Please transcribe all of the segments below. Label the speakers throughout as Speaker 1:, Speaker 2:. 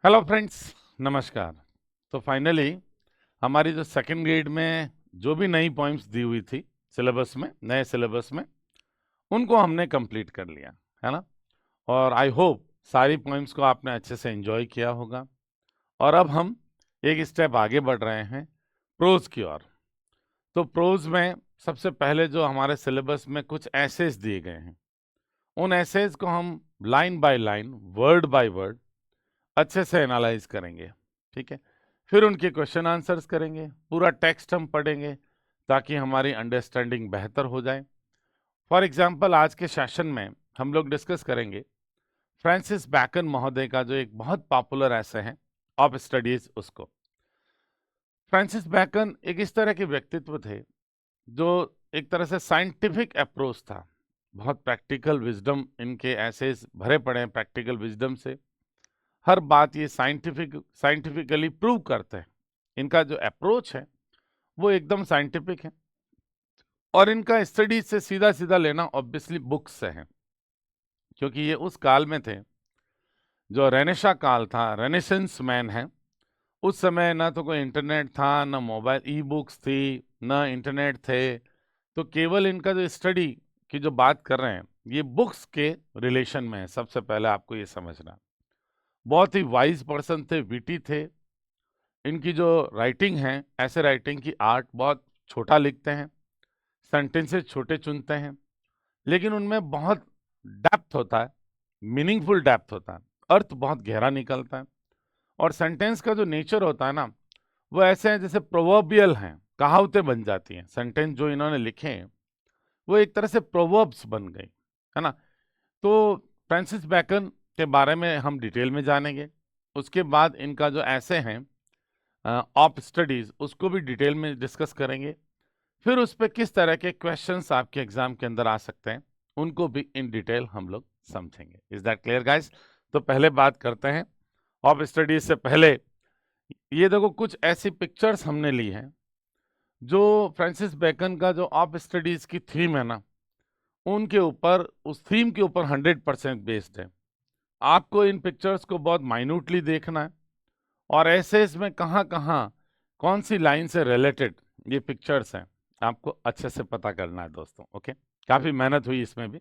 Speaker 1: Hello friends, नमस्कार। तो finally हमारी जो सेकंड ग्रेड में जो भी नई पॉइंट्स दी हुई थी सिलेबस में, नए सिलेबस में, उनको हमने कंप्लीट कर लिया है ना। और आई होप सारी पॉइंट्स को आपने अच्छे से एंजॉय किया होगा। और अब हम एक स्टेप आगे बढ़ रहे हैं प्रोज की ओर। तो प्रोज में सबसे पहले जो हमारे सिलेबस में कुछ एसेज दिए गए हैं, उन एसेज को हम line by line, word by word अच्छे से एनालाइज करेंगे। ठीक है, फिर उनके क्वेश्चन आंसर्स करेंगे, पूरा टेक्स्ट हम पढ़ेंगे ताकि हमारी अंडरस्टैंडिंग बेहतर हो जाए। फॉर एग्जाम्पल, आज के सेशन में हम लोग डिस्कस करेंगे फ्रांसिस बैकन महोदय का जो एक बहुत पॉपुलर ऐसे है ऑफ स्टडीज उसको। फ्रांसिस बैकन एक इस तरह के व्यक्तित्व थे जो एक तरह से साइंटिफिक अप्रोच था, बहुत प्रैक्टिकल विजडम, इनके ऐसे भरे पड़े हैं प्रैक्टिकल विजडम से। हर बात ये साइंटिफिकली प्रूव करते हैं। इनका जो अप्रोच है वो एकदम साइंटिफिक है और इनका स्टडी से सीधा सीधा लेना ऑब्वियसली बुक्स से है, क्योंकि ये उस काल में थे जो रेनेशा काल था, रेनेसेंस मैन है। उस समय ना तो कोई इंटरनेट था, ना मोबाइल, ई बुक्स थी, ना इंटरनेट थे। तो केवल इनका जो स्टडी की जो बात कर रहे हैं ये बुक्स के रिलेशन में है। सबसे पहले आपको ये समझना, बहुत ही वाइज पर्सन थे, विटी थे। इनकी जो राइटिंग है, ऐसे राइटिंग की आर्ट, बहुत छोटा लिखते हैं, सेंटेंसेस छोटे चुनते हैं, लेकिन उनमें बहुत डेप्थ होता है, मीनिंगफुल डेप्थ होता है, अर्थ बहुत गहरा निकलता है। और सेंटेंस का जो नेचर होता है ना, वो ऐसे हैं जैसे प्रोवर्बियल हैं, कहावतें बन जाती हैं। सेंटेंस जो इन्होंने लिखे हैं वो एक तरह से प्रोवर्ब्स बन गई, है ना। तो फ्रांसिस बैकन के बारे में हम डिटेल में जानेंगे। उसके बाद इनका जो ऐसे हैं ऑफ स्टडीज, उसको भी डिटेल में डिस्कस करेंगे। फिर उस पर किस तरह के क्वेश्चंस आपके एग्जाम के अंदर आ सकते हैं, उनको भी इन डिटेल हम लोग समझेंगे। Is that clear guys? तो पहले बात करते हैं ऑफ स्टडीज से पहले। ये देखो, कुछ ऐसी पिक्चर्स हमने ली हैं जो फ्रांसिस बेकन का जो ऑफ स्टडीज की थीम है ना, उनके ऊपर, उस थीम के ऊपर 100% बेस्ड है। आपको इन पिक्चर्स को बहुत माइन्यूटली देखना है और ऐसे इसमें कहाँ कहाँ कौन सी लाइन से रिलेटेड ये पिक्चर्स हैं, आपको अच्छे से पता करना है दोस्तों। ओके, काफी मेहनत हुई इसमें भी।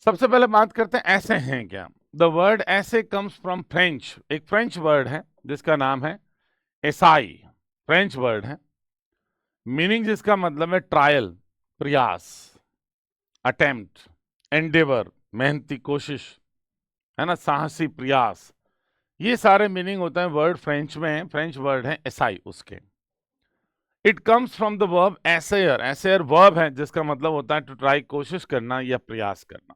Speaker 1: सबसे पहले बात करते हैं ऐसे हैं क्या। द वर्ड ऐसे कम्स फ्रॉम फ्रेंच। एक फ्रेंच वर्ड है जिसका नाम है एसाई, फ्रेंच वर्ड है। मीनिंग जिसका मतलब है ट्रायल, प्रयास, अटेम्प्ट, एंडेवर, मेहनती कोशिश, है ना, साहसी प्रयास। ये सारे मीनिंग होता है। वर्ड फ्रेंच में है, फ्रेंच वर्ड है एसाई उसके। It comes from the verb essayer. Essayer verb है जिसका मतलब होता है टू ट्राई, कोशिश करना या प्रयास करना।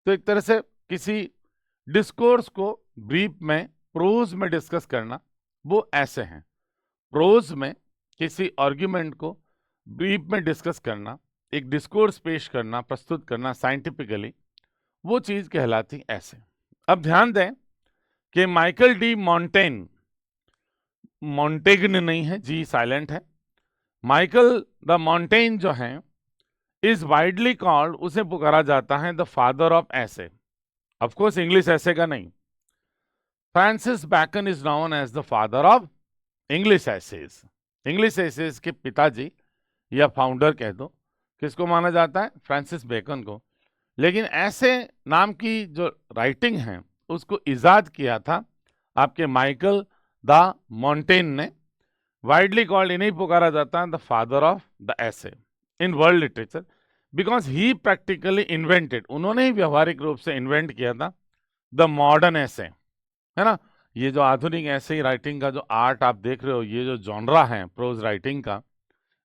Speaker 1: तो एक तरह से किसी डिस्कोर्स को ब्रीफ में, प्रोज में डिस्कस करना, वो ऐसे हैं। प्रोज में किसी आर्ग्यूमेंट को ब्रीफ में डिस्कस करना, एक डिस्कोर्स पेश करना, प्रस्तुत करना साइंटिफिकली, वो चीज कहलाती ऐसे। अब ध्यान दें कि माइकल डी मॉन्टेन, मॉन्टेग्न नहीं है, जी साइलेंट है, माइकल द मॉन्टेन जो है, इज वाइडली कॉल्ड, उसे पुकारा जाता है the father of essay. Of course English essay का नहीं। Francis Bacon is known as the father of English essays. English essays के पिताजी या फाउंडर कह दो, किसको माना जाता है? फ्रांसिस बेकन को। लेकिन ऐसे नाम की जो राइटिंग है उसको इजाद किया था आपके माइकल द मॉन्टेन ने। वाइडली कॉल्ड, इन्हें पुकारा जाता है द फादर ऑफ द ऐसे in world literature, because he practically invented, उन्होंने ही व्यवहारिक रूप से इन्वेंट किया था द मॉडर्न ऐसे, है ना। ये जो आधुनिक ऐसे राइटिंग का जो आर्ट आप देख रहे हो, ये जो जॉनरा है प्रोज राइटिंग का,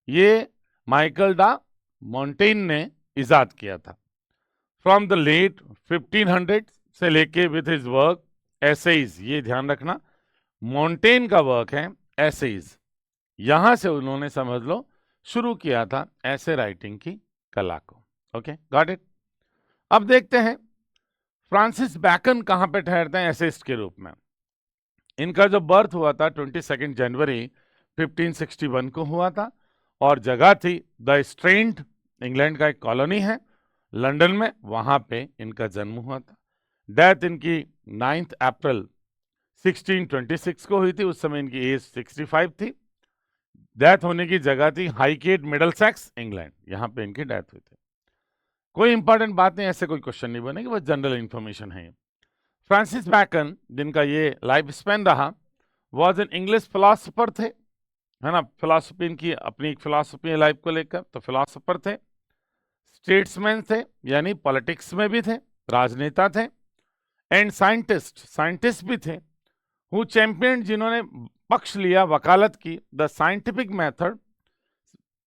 Speaker 1: ये माइकल द मॉन्टेन ने इजाद किया था। फ्रॉम द लेट 1500 से लेके विथ हिज वर्क एसेज, ये ध्यान रखना मॉन्टेन का वर्क है एसेज, यहां से उन्होंने समझ लो शुरू किया था ऐसे राइटिंग की कला को। Okay, got it. अब देखते हैं फ्रांसिस बैकन कहां पे ठहरते हैं एसेइस्ट के रूप में। इनका जो बर्थ हुआ था 22 जनवरी 1561 को हुआ था और जगह थी द स्ट्रेंड, इंग्लैंड का एक कॉलोनी है लंदन में, वहां पे इनका जन्म हुआ था। डेथ इनकी 9 अप्रैल 1626 को हुई थी। उस समय इनकी एज 65 थी। डेथ होने की जगह थी हाईगेट, मिडलसेक्स, इंग्लैंड। यहाँ पे इनकी डेथ हुई थी। कोई इंपॉर्टेंट बात नहीं, ऐसे कोई क्वेश्चन नहीं बनेगी, बस जनरल इंफॉर्मेशन है। फ्रांसिस बैकन, जिनका ये लाइफ स्पैन रहा, वॉज एन इंग्लिश फिलोसफर थे, है ना। फिलोसफी इनकी अपनी एक फिलोसफी है लाइफ को लेकर, तो फिलोसफर थे, स्टेट्समैन थे, यानी पॉलिटिक्स में भी थे, राजनेता थे, एंड साइंटिस्ट भी थे, हु चैंपियन, जिन्होंने पक्ष लिया, वकालत की, द साइंटिफिक मेथड,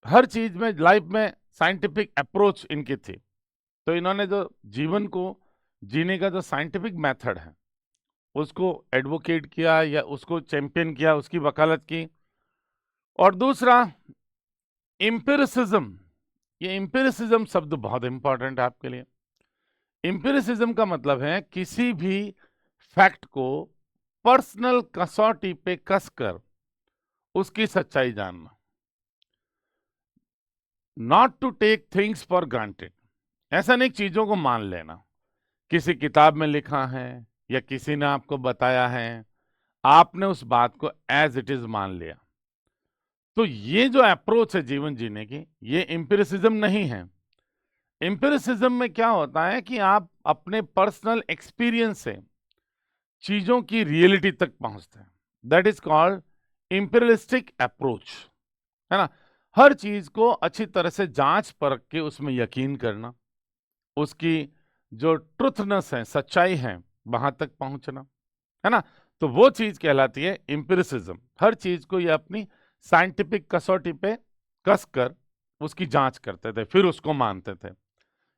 Speaker 1: हर चीज में लाइफ में साइंटिफिक अप्रोच इनकी थी। तो इन्होंने जो जीवन को जीने का जो साइंटिफिक मेथड है उसको एडवोकेट किया या उसको चैंपियन किया, उसकी वकालत की। और दूसरा एम्पिरिसिज्म, ये एम्पिरिसिज्म शब्द बहुत इंपॉर्टेंट है आपके लिए। एम्पिरिसिज्म का मतलब है किसी भी फैक्ट को पर्सनल कसौटी पे कसकर उसकी सच्चाई जानना, not to take things for granted. ऐसा नहीं चीजों को मान लेना, किसी किताब में लिखा है या किसी ने आपको बताया है, आपने उस बात को एज इट इज मान लिया। तो ये जो अप्रोच है जीवन जीने की, ये एम्पिरिसिज्म नहीं है। एम्पिरिसिज्म में क्या होता है कि आप अपने पर्सनल एक्सपीरियंस से चीजों की रियलिटी तक पहुंचते हैं। दैट इज कॉल्ड एम्पिरियलिस्टिक अप्रोच, है ना। हर चीज को अच्छी तरह से जांच परख के उसमें यकीन करना, उसकी जो ट्रुथनेस है, सच्चाई है, वहां तक पहुंचना, है ना। तो वो चीज कहलाती है एम्पिरिसिज्म। हर चीज को ये अपनी साइंटिफिक कसौटी पे कसकर उसकी जांच करते थे, फिर उसको मानते थे।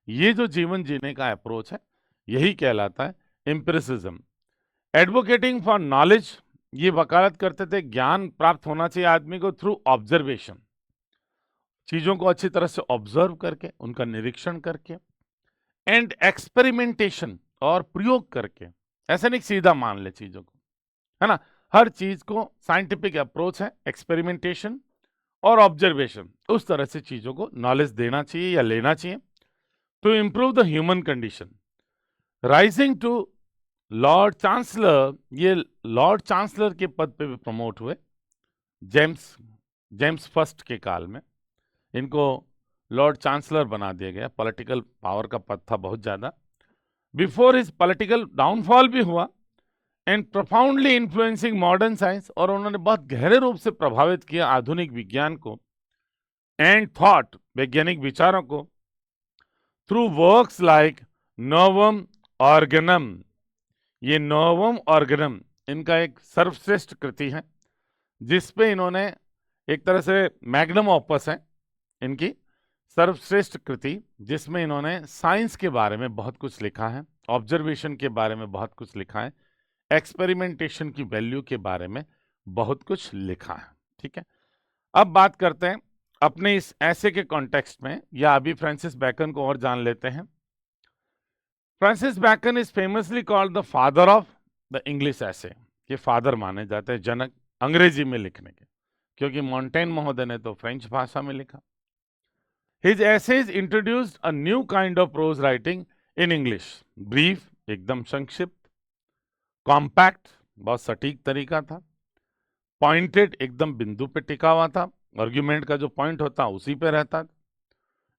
Speaker 1: ये जो जीवन जीने का अप्रोच है, यही कहलाता है एम्पिरिसिज्म। एडवोकेटिंग फॉर नॉलेज, ये वकालत करते थे, ज्ञान प्राप्त होना चाहिए आदमी को थ्रू ऑब्जर्वेशन, चीजों को अच्छी तरह से ऑब्जर्व करके, उनका निरीक्षण करके, एंड एक्सपेरिमेंटेशन, और प्रयोग करके। ऐसा नहीं सीधा मान ले चीजों को, है ना। हर चीज को साइंटिफिक अप्रोच है, एक्सपेरिमेंटेशन और ऑब्जर्वेशन, उस तरह से चीजों को नॉलेज देना चाहिए या लेना चाहिए to improve the human condition. Rising to Lord Chancellor, ये लॉर्ड चांसलर के पद पे भी प्रमोट हुए जेम्स फर्स्ट के काल में। इनको लॉर्ड चांसलर बना दिया गया, पॉलिटिकल पावर का पद था बहुत ज्यादा। बिफोर हिज पॉलिटिकल डाउनफॉल भी हुआ, and profoundly influencing modern science, और उन्होंने बहुत गहरे रूप से प्रभावित किया आधुनिक विज्ञान को, एंड थॉट, वैज्ञानिक विचारों को, थ्रू वर्क्स लाइक नोवम ऑर्गेनम। ये नोवम ऑर्गेनम इनका एक सर्वश्रेष्ठ कृति है, जिसपे इन्होंने एक तरह से मैग्नम ऑपस है इनकी सर्वश्रेष्ठ कृति, जिसमें इन्होंने साइंस के बारे में बहुत कुछ लिखा है, ऑब्जर्वेशन के बारे में बहुत कुछ लिखा है, एक्सपेरिमेंटेशन की वैल्यू के बारे में बहुत कुछ लिखा है। ठीक है, अब बात करते हैं अपने इस ऐसे के कॉन्टेक्स्ट में, या अभी फ्रांसिस बैकन को और जान लेते हैं। Francis Bacon is famously called the father of the English ऐसे। ये फादर माने जाते हैं, जनक अंग्रेजी में लिखने के, क्योंकि मॉन्टेन महोदय ने तो फ्रेंच भाषा में लिखा। His essays introduced a new kind of prose writing in English, brief, एकदम संक्षिप्त, कॉम्पैक्ट, बहुत सटीक तरीका था, पॉइंटेड, एकदम बिंदु पे टिका हुआ था, आर्ग्यूमेंट का जो पॉइंट होता उसी पे रहता,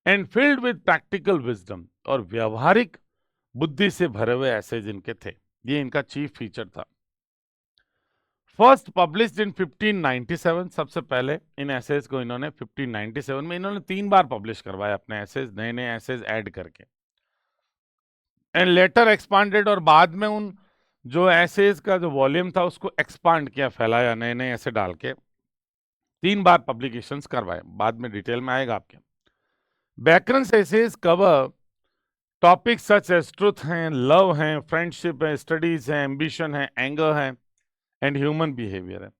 Speaker 1: and filled with practical wisdom, और व्यवहारिक बुद्धि से भरे हुए एसेज इनके थे। ये इनका चीफ फीचर था। फर्स्ट पब्लिश्ड इन 1597, सबसे पहले इन एसेज को इन्होंने 1597 में इन्होंने 3 बार पब्लिश करवाया अपने एसेज, नए नए एसेज ऐड करके, एंड लेटर एक्सपांडेड, और बाद में उन जो एसेज का जो वॉल्यूम था उसको एक्सपांड किया, फैलाया, नए नए ऐसे डाल के 3 बार पब्लिकेशंस करवाए, बाद में डिटेल में आएगा आपके। Bacon's essays cover topic such as truth हैं, लव हैं, फ्रेंडशिप है, स्टडीज है, एम्बिशन है, एंगर है, एंड ह्यूमन बिहेवियर है।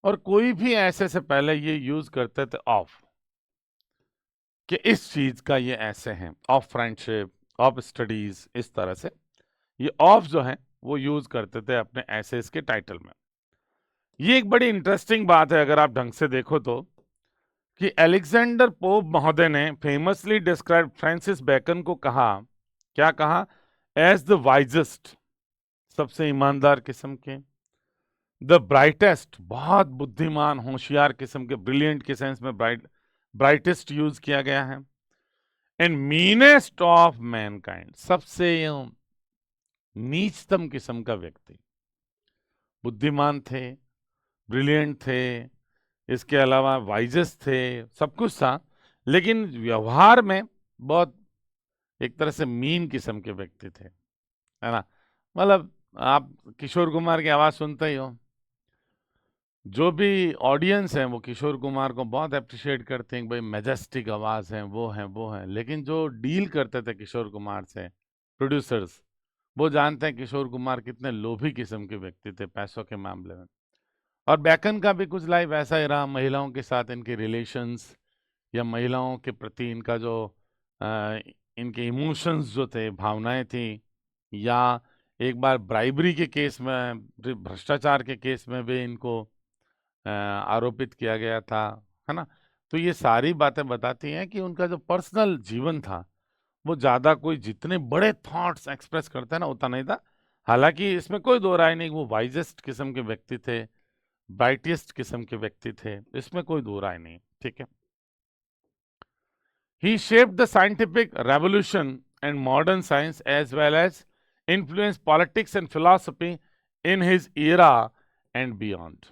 Speaker 1: और कोई भी ऐसे से पहले ये यूज करते थे ऑफ, कि इस चीज का ये ऐसे हैं, ऑफ फ्रेंडशिप, ऑफ स्टडीज, इस तरह से ये ऑफ जो है वो यूज करते थे अपने एसेस के टाइटल में। ये एक बड़ी इंटरेस्टिंग बात है अगर आप ढंग से देखो तो, कि अलेक्जेंडर पोप महोदय ने फेमसली डिस्क्राइब फ्रांसिस बैकन को कहा, क्या कहा, एज द वाइजेस्ट सबसे ईमानदार किस्म के, द ब्राइटेस्ट, बहुत बुद्धिमान होशियार किस्म के, ब्रिलियंट के सेंस में ब्राइटेस्ट यूज किया गया है, एंड मीनेस्ट ऑफ मैनकाइंड, सबसे नीचतम किस्म का व्यक्ति। बुद्धिमान थे, ब्रिलियंट थे, इसके अलावा वाइजेस्ट थे, सब कुछ था, लेकिन व्यवहार में बहुत एक तरह से मीन किस्म के व्यक्ति थे, है ना। मतलब आप किशोर कुमार की आवाज सुनते ही हो, जो भी ऑडियंस है वो किशोर कुमार को बहुत अप्रिशिएट करते हैं, भाई मैजेस्टिक आवाज है, वो है, लेकिन जो डील करते थे किशोर कुमार से प्रोड्यूसर्स, वो जानते हैं किशोर कुमार कितने लोभी किस्म के व्यक्ति थे पैसों के मामले में। और बैकन का भी कुछ लाइफ ऐसा ही रहा, महिलाओं के साथ इनके रिलेशंस या महिलाओं के प्रति इनका जो इनके इमोशंस जो थे, भावनाएं थी, या एक बार ब्राइबरी के केस में, भ्रष्टाचार के केस में भी इनको आरोपित किया गया था, है ना। तो ये सारी बातें बताती हैं कि उनका जो पर्सनल जीवन था वो ज्यादा कोई जितने बड़े थॉट्स एक्सप्रेस करते हैं ना उतना नहीं था। हालांकि इसमें कोई दो राय नहीं, वो वाइजेस्ट किस्म के व्यक्ति थे, ब्राइटेस्ट किस्म के व्यक्ति थे, इसमें कोई दो राय नहीं, ठीक है। He shaped the scientific revolution and modern science as well as influenced politics and philosophy in his era and beyond.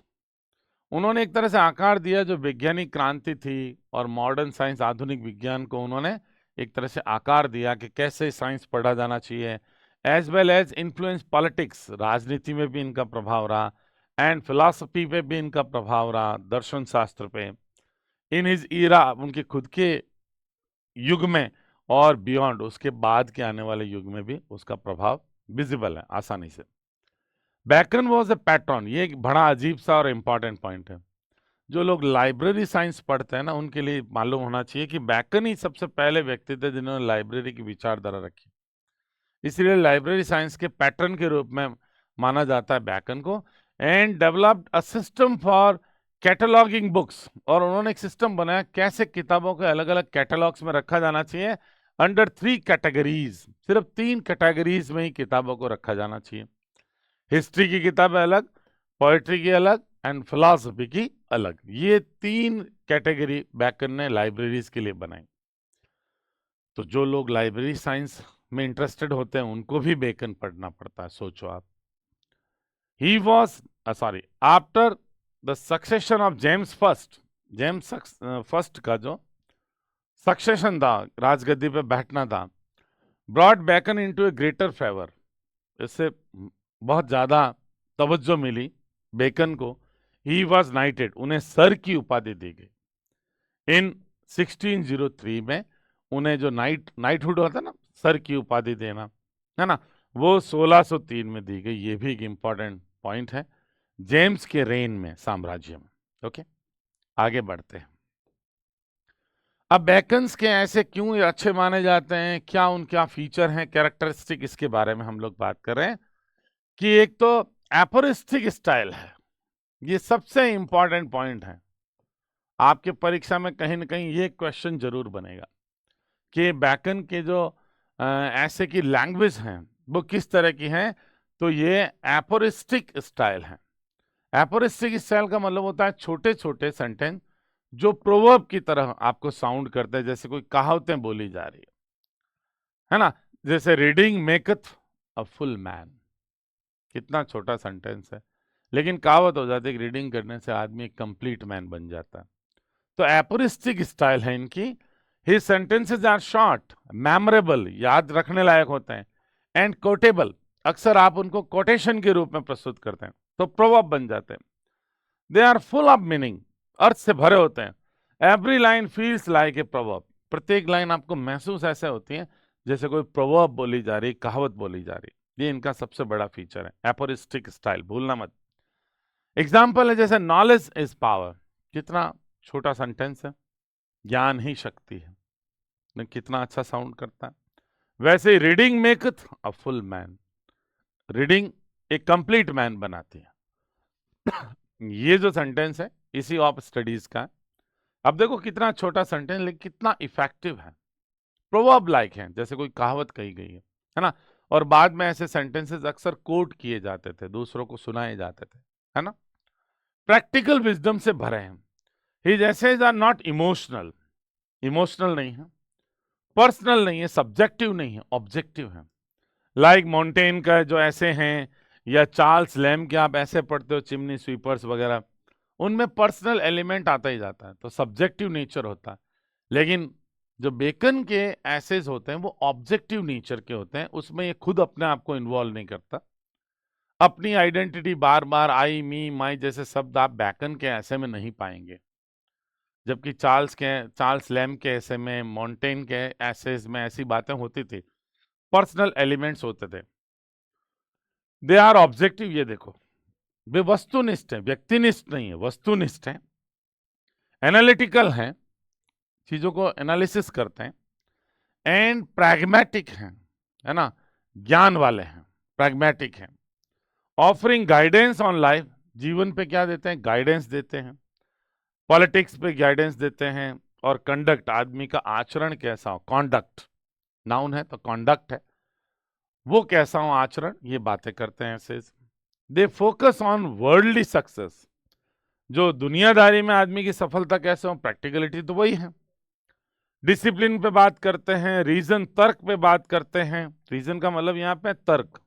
Speaker 1: उन्होंने एक तरह से आकार दिया जो वैज्ञानिक क्रांति थी और मॉडर्न साइंस, आधुनिक विज्ञान को उन्होंने एक तरह से आकार दिया कि कैसे साइंस पढ़ा जाना चाहिए, as well as influence politics, राजनीति में भी इनका प्रभाव रहा, एंड फिलॉसफी पे भी इनका प्रभाव रहा, दर्शन शास्त्र पे, इन हिज ईरा, उनके खुद के युग में, और बियॉन्ड, उसके बाद के आने वाले युग में भी उसका प्रभाव विजिबल है आसानी से। बैकन वॉज ए पैट्रन, ये एक बड़ा अजीब सा और इंपॉर्टेंट पॉइंट है। जो लोग लाइब्रेरी साइंस पढ़ते हैं ना उनके लिए मालूम होना चाहिए कि बैकन ही सबसे पहले व्यक्ति थे जिन्होंने लाइब्रेरी की विचारधारा रखी, इसलिए लाइब्रेरी साइंस के पैटर्न के रूप में माना जाता है बैकन को, and developed a system for cataloguing books, और उन्होंने एक सिस्टम बनाया कैसे किताबों को अलग अलग कैटलॉग्स में रखा जाना चाहिए, अंडर 3 कैटेगरीज, सिर्फ 3 कैटेगरीज में ही किताबों को रखा जाना चाहिए। हिस्ट्री की किताबें अलग, पोएट्री की अलग, एंड फिलॉसफी की अलग। ये 3 कैटेगरी बैकन ने लाइब्रेरीज के लिए बनाई। तो जो लोग लाइब्रेरी साइंस में इंटरेस्टेड होते हैं उनको भी बैकन पढ़ना पड़ता है, सोचो आप। He was after the succession of James first का जो सक्सेशन था, राजगद्दी पे बैठना था, ब्रॉट बैकन इनटू ए ग्रेटर फेवर, इससे बहुत ज्यादा तवज्जो मिली बैकन को। ही वॉज नाइटेड, उन्हें सर की उपाधि दी गई। इन 1603 में उन्हें जो नाइटहुड होता है ना, सर की उपाधि देना, है ना, वो 1603 में दी गई। ये भी एक इंपॉर्टेंट पॉइंट है जेम्स के रेन में, साम्राज्य में। ओके, आगे बढ़ते हैं। अब बैकन्स के ऐसे क्यों अच्छे माने जाते हैं, क्या उनका फीचर है, कैरेक्टरिस्टिक, इसके बारे में हम लोग बात कर रहे हैं। कि एक तो एपोरिस्टिक स्टाइल है, ये सबसे इंपॉर्टेंट पॉइंट है। आपके परीक्षा में कहीं ना कहीं ये क्वेश्चन जरूर बनेगा कि बैकन के जो ऐसे की लैंग्वेज हैं वो किस तरह की हैं। तो ये एपोरिस्टिक स्टाइल है। एपोरिस्टिक स्टाइल का मतलब होता है छोटे छोटे सेंटेंस जो प्रोवर्ब की तरह आपको साउंड करते हैं, जैसे कोई कहावतें बोली जा रही है ना। जैसे reading maketh a full man, कितना छोटा सेंटेंस है लेकिन कहावत हो जाती है कि रीडिंग करने से आदमी एक कंप्लीट मैन बन जाता है। तो एपोरिस्टिक स्टाइल है इनकी। His sentences are short, memorable, याद रखने लायक होते हैं, एंड कोटेबल, अक्सर आप उनको कोटेशन के रूप में प्रस्तुत करते हैं तो प्रोवर्ब बन जाते हैं। They are full of meaning, अर्थ से भरे होते हैं। Every line feels like a proverb, प्रत्येक लाइन आपको महसूस ऐसे होती है जैसे कोई प्रोवर्ब बोली जा रही, कहावत बोली जा रही। ये इनका सबसे बड़ा फीचर है, एपोरिस्टिक स्टाइल, भूलना मत। एग्जाम्पल है जैसे नॉलेज इज पावर, कितना छोटा सेंटेंस है, ज्ञान ही शक्ति है, कितना अच्छा साउंड करता है। वैसे reading maketh a full man, reading एक कंप्लीट मैन बनाती है। ये जो सेंटेंस है इसी ऑफ स्टडीज का। अब देखो कितना छोटा सेंटेंस लेकिन कितना इफेक्टिव है, प्रोवर्ब लाइक है, जैसे कोई कहावत कही गई है ना। और बाद में ऐसे सेंटेंसेस अक्सर कोट किए जाते थे, दूसरों को सुनाए जाते थे, है ना। प्रैक्टिकल विजडम से भरे हैं। His essays are not emotional, emotional नहीं है, पर्सनल नहीं है, सब्जेक्टिव नहीं है, ऑब्जेक्टिव है। लाइक मॉन्टेन का जो ऐसे हैं, या चार्ल्स लैम के आप ऐसे पढ़ते हो, चिमनी स्वीपर्स वगैरह, उनमें पर्सनल एलिमेंट आता ही जाता है, तो सब्जेक्टिव नेचर होता है। लेकिन जो बेकन के एसेज होते हैं वो ऑब्जेक्टिव नेचर के होते हैं, उसमें ये खुद अपने आप को इन्वॉल्व नहीं करता। अपनी आइडेंटिटी बार बार आई, मी, माई जैसे शब्द आप बेकन के ऐसे में नहीं पाएंगे, जबकि चार्ल्स लैम के ऐसे में, मॉन्टेन के एसेज में ऐसी बातें होती थी, पर्सनल एलिमेंट्स होते थे। दे आर ऑब्जेक्टिव, ये देखो, वे वस्तुनिष्ठ है, व्यक्तिनिष्ठ नहीं है, वस्तुनिष्ठ है, एनालिटिकल है, चीजों को एनालिसिस करते हैं, एंड प्रैग्मेटिक हैं, है ना, ज्ञान वाले हैं, प्रैग्मेटिक हैं। ऑफरिंग गाइडेंस ऑन लाइफ, जीवन पे क्या देते हैं, गाइडेंस देते हैं। पॉलिटिक्स पे गाइडेंस देते हैं। और कंडक्ट, आदमी का आचरण कैसा हो, कॉन्डक्ट नाउन है तो कॉन्डक्ट है, वो कैसा हो आचरण, ये बातें करते हैं ऐसे। They focus on worldly success, जो दुनियादारी में आदमी की सफलता कैसे हो, प्रैक्टिकलिटी तो वही है। डिसिप्लिन पे बात करते हैं, रीजन, तर्क पे बात करते हैं, रीजन का मतलब यहां पे तर्क,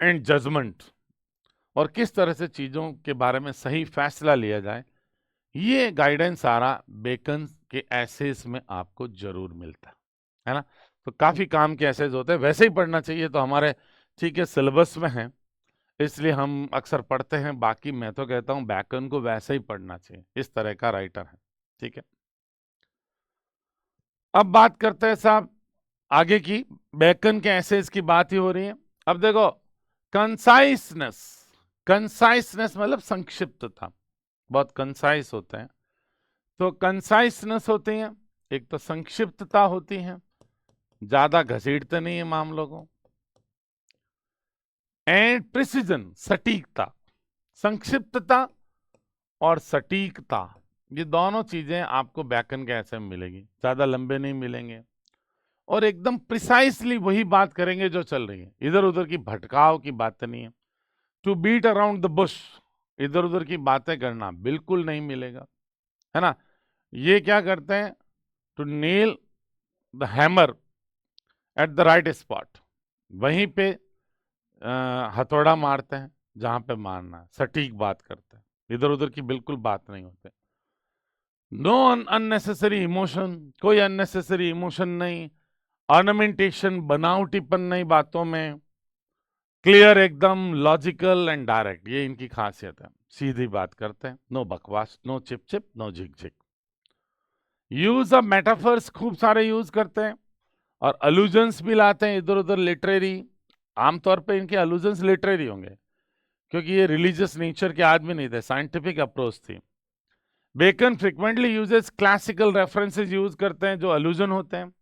Speaker 1: एंड जजमेंट, और किस तरह से चीजों के बारे में सही फैसला लिया जाए, ये गाइडेंस सारा बेकन के एसेज में आपको जरूर मिलता है ना। तो काफी काम के एसेज होते हैं, वैसे ही पढ़ना चाहिए, तो हमारे ठीक है सिलेबस में है, इसलिए हम अक्सर पढ़ते हैं। बाकी मैं तो कहता हूं बेकन को वैसे ही पढ़ना चाहिए, इस तरह का राइटर है, ठीक है। अब बात करते हैं साहब आगे की, बेकन के एसेज की बात ही हो रही है। अब देखो, कंसाइसनेस, कंसाइसनेस मतलब संक्षिप्तता, बहुत कंसाइस होते हैं। तो कंसाइसनेस होती है, एक तो संक्षिप्तता होती है, ज्यादा घसीटते नहीं है मामलों को, एंड प्रिसीजन, सटीकता। संक्षिप्तता और सटीकता, ये दोनों चीजें आपको बेकन के ऐसे में मिलेगी, ज्यादा लंबे नहीं मिलेंगे, और एकदम प्रिसाइसली वही बात करेंगे जो चल रही है, इधर उधर की भटकाव की बातें नहीं है। To beat around the bush, इधर उधर की बातें करना बिल्कुल नहीं मिलेगा, है ना। ये क्या करते हैं, to nail the hammer at the right spot, वहीं पे हथौड़ा मारते हैं जहां पे मारना है, सटीक बात करते हैं, इधर उधर की बिल्कुल बात नहीं होते। नो अननेसेसरी इमोशन, कोई अननेसेसरी इमोशन नहीं, ऑर्नामेंटेशन, बनावटीपन नहीं बातों में, क्लियर, एकदम लॉजिकल एंड डायरेक्ट, ये इनकी खासियत है, सीधी बात करते हैं, नो बकवास, नो चिप चिप, नो झिक झिक। यूज ऑफ मेटाफर्स खूब सारे यूज करते हैं, और अलूजन्स भी लाते हैं इधर उधर, लिटरेरी, आमतौर पे इनके अलूजन्स लिटरेरी होंगे, क्योंकि ये रिलीजियस नेचर के आदमी नहीं थे, साइंटिफिक अप्रोच थी। Bacon frequently uses classical references use करते हैं जो अलूजन होते हैं,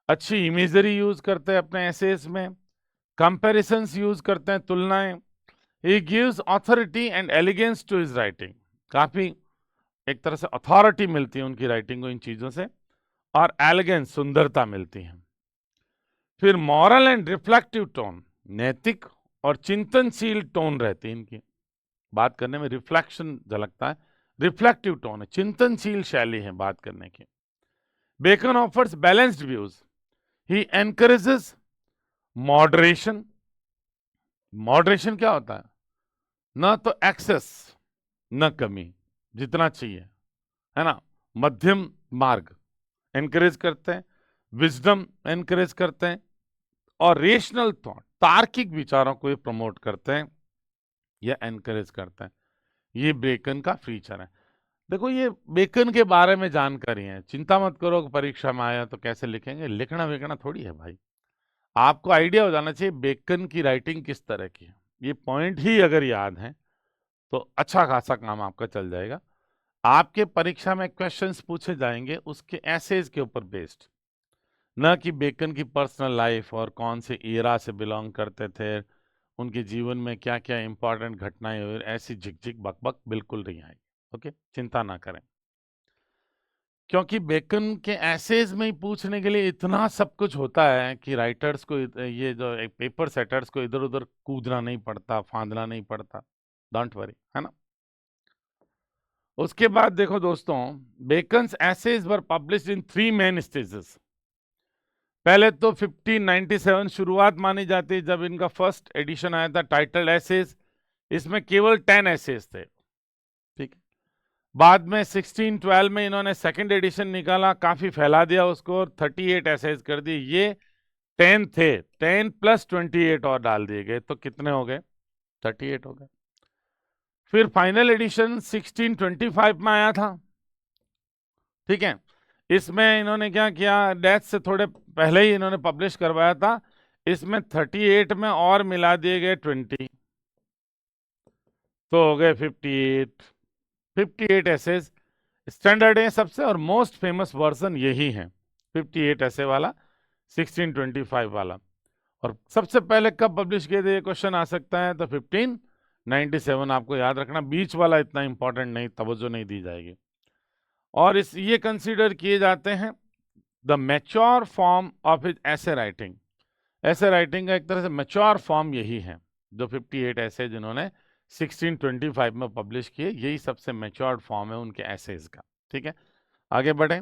Speaker 1: अच्छी इमेजरी यूज करते हैं अपने एसेस में, कंपैरिजंस यूज करते हैं, तुलनाएं। He gives authority and elegance to his writing, काफी एक तरह से अथॉरिटी मिलती है उनकी राइटिंग को इन चीजों से, और एलिगेंस, सुंदरता मिलती है। फिर मॉरल एंड रिफ्लेक्टिव टोन, नैतिक और चिंतनशील टोन रहती है इनकी, बात करने में रिफ्लेक्शन झलकता है, रिफ्लेक्टिव टोन है, चिंतनशील शैली है बात करने की। बेकन ऑफर्स बैलेंस्ड व्यूज, ही एनकरेजेस मॉडरेशन। मॉडरेशन क्या होता है, ना तो एक्सेस न कमी, जितना चाहिए, है ना, मध्यम मार्ग एनकरेज करते हैं, विजडम एनकरेज करते हैं, और रेशनल थॉट, तार्किक विचारों को ये प्रमोट करते हैं या एनकरेज करते हैं। ये बेकन का फीचर है। देखो, ये बेकन के बारे में जानकारी है, चिंता मत करो कि परीक्षा में आया तो कैसे लिखेंगे, लिखना विखना थोड़ी है भाई, आपको आइडिया हो जाना चाहिए बेकन की राइटिंग किस तरह की है। ये पॉइंट ही अगर याद है तो अच्छा खासा काम आपका चल जाएगा। आपके परीक्षा में क्वेश्चंस पूछे जाएंगे उसके एसेज के ऊपर बेस्ड, न कि बेकन की पर्सनल लाइफ और कौन से ईरा से बिलोंग करते थे, उनके जीवन में क्या क्या इंपॉर्टेंट घटनाएं हुई, ऐसी झिकझिक बकबक बिल्कुल नहीं आएगी। ओके, चिंता ना करें। क्योंकि बेकन के एसेज में ही पूछने के लिए इतना सब कुछ होता है कि राइटर्स को ये जो पेपर सेटर्स को इधर उधर कूदना नहीं पड़ता, फांदना नहीं पड़ता। डोंट वरी, है ना। उसके बाद देखो दोस्तों, Bacon's essays were published in 3 main stages. पहले तो 1597 शुरुआत मानी जाती है, जब इनका फर्स्ट एडिशन आया था, टाइटल एसेज। इसमें केवल 10 एसेज थे, ठीक है। बाद में 1612 में इन्होंने सेकंड एडिशन निकाला, काफी फैला दिया उसको और 38 एसेज कर दिए। ये 10 थे, 10 प्लस 28 और डाल दिए गए, तो कितने हो गए? 38 हो गए। फिर फाइनल एडिशन 1625 में आया था, ठीक है। इसमें इन्होंने क्या किया, डेथ से थोड़े पहले ही इन्होंने पब्लिश करवाया था। इसमें 38 में और मिला दिए गए 20, तो हो गए 58 एसेज। स्टैंडर्ड है सबसे, और मोस्ट फेमस वर्जन यही है, 58 ऐसे वाला, 1625 वाला। और सबसे पहले कब पब्लिश किए थे, ये क्वेश्चन आ सकता है, तो 1597 आपको याद रखना। बीच वाला इतना इंपॉर्टेंट नहीं, तवज्जो नहीं दी जाएगी। और इस ये कंसीडर किए जाते हैं the mature form of his ऐसे राइटिंग। ऐसे राइटिंग का एक तरह से मैच्योर फॉर्म यही है, जो 58 ऐसे जिन्होंने 1625 में पब्लिश किए, यही सबसे मैच्योर्ड फॉर्म है उनके एसेज का, ठीक है। आगे बढ़े।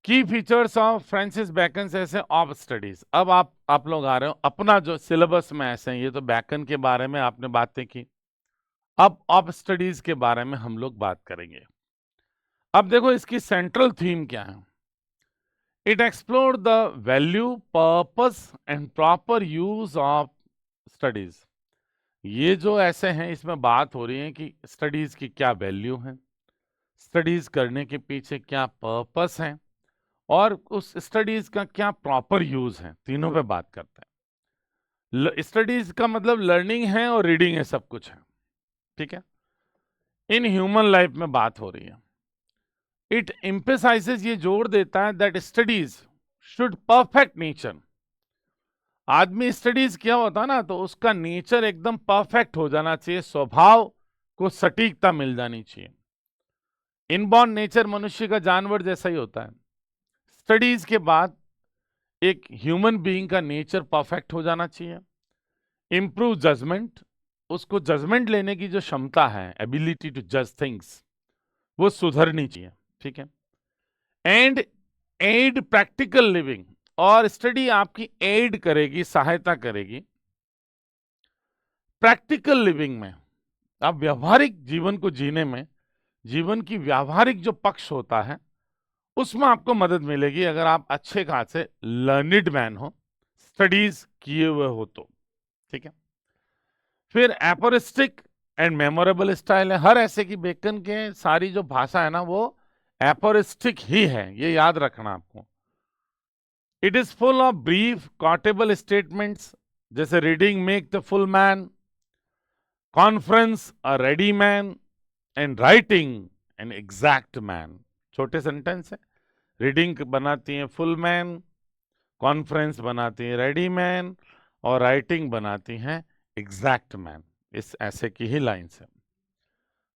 Speaker 1: की फीचर्स ऑफ फ्रांसिस बेकन ऐसे ऑफ स्टडीज। अब आप लोग आ रहे हो, अपना जो सिलेबस में ऐसे हैं, ये तो बेकन के बारे में आपने बातें की। अब ऑफ स्टडीज के बारे में हम लोग बात करेंगे। अब देखो इसकी सेंट्रल थीम क्या है। It explore the value, purpose and proper use of studies. ये जो ऐसे हैं, इसमें बात हो रही है कि स्टडीज की क्या वैल्यू है, स्टडीज करने के पीछे क्या पर्पस है, और उस स्टडीज का क्या प्रॉपर यूज है, तीनों पे बात करते हैं। स्टडीज का मतलब लर्निंग है और रीडिंग है, सब कुछ है, ठीक है। इन ह्यूमन लाइफ में बात हो रही है। इट एम्फसाइजेस, ये जोर देता है, that studies should perfect nature. आदमी स्टडीज किया होता ना, तो उसका नेचर एकदम परफेक्ट हो जाना चाहिए, स्वभाव को सटीकता मिल जानी चाहिए। इनबॉर्न नेचर मनुष्य का जानवर जैसा ही होता है। स्टडीज के बाद एक ह्यूमन बीइंग का नेचर परफेक्ट हो जाना चाहिए। इम्प्रूव जजमेंट, उसको जजमेंट लेने की जो क्षमता है, एबिलिटी टू जज थिंग्स, वो सुधरनी चाहिए, ठीक है। एंड एड प्रैक्टिकल लिविंग, और स्टडी आपकी एड करेगी, सहायता करेगी प्रैक्टिकल लिविंग में। आप व्यवहारिक जीवन को जीने में, जीवन की व्यावहारिक जो पक्ष होता है, उसमें आपको मदद मिलेगी, अगर आप अच्छे खासे लर्निड मैन हो, स्टडीज किए हुए हो तो, ठीक है। फिर एपोरिस्टिक एंड मेमोरेबल स्टाइल है। हर ऐसे की बेकन के सारी जो भाषा है ना, वो एपोरिस्टिक ही है, ये याद रखना आपको। It is full of brief quotable statements, जैसे reading make the full man, conference a ready man, and writing an exact man. छोटे सेंटेंस है। रीडिंग बनाती है फुल मैन, कॉन्फ्रेंस बनाती है रेडी मैन, और राइटिंग बनाती हैं एग्जैक्ट मैन। इस ऐसे की ही लाइन्स है।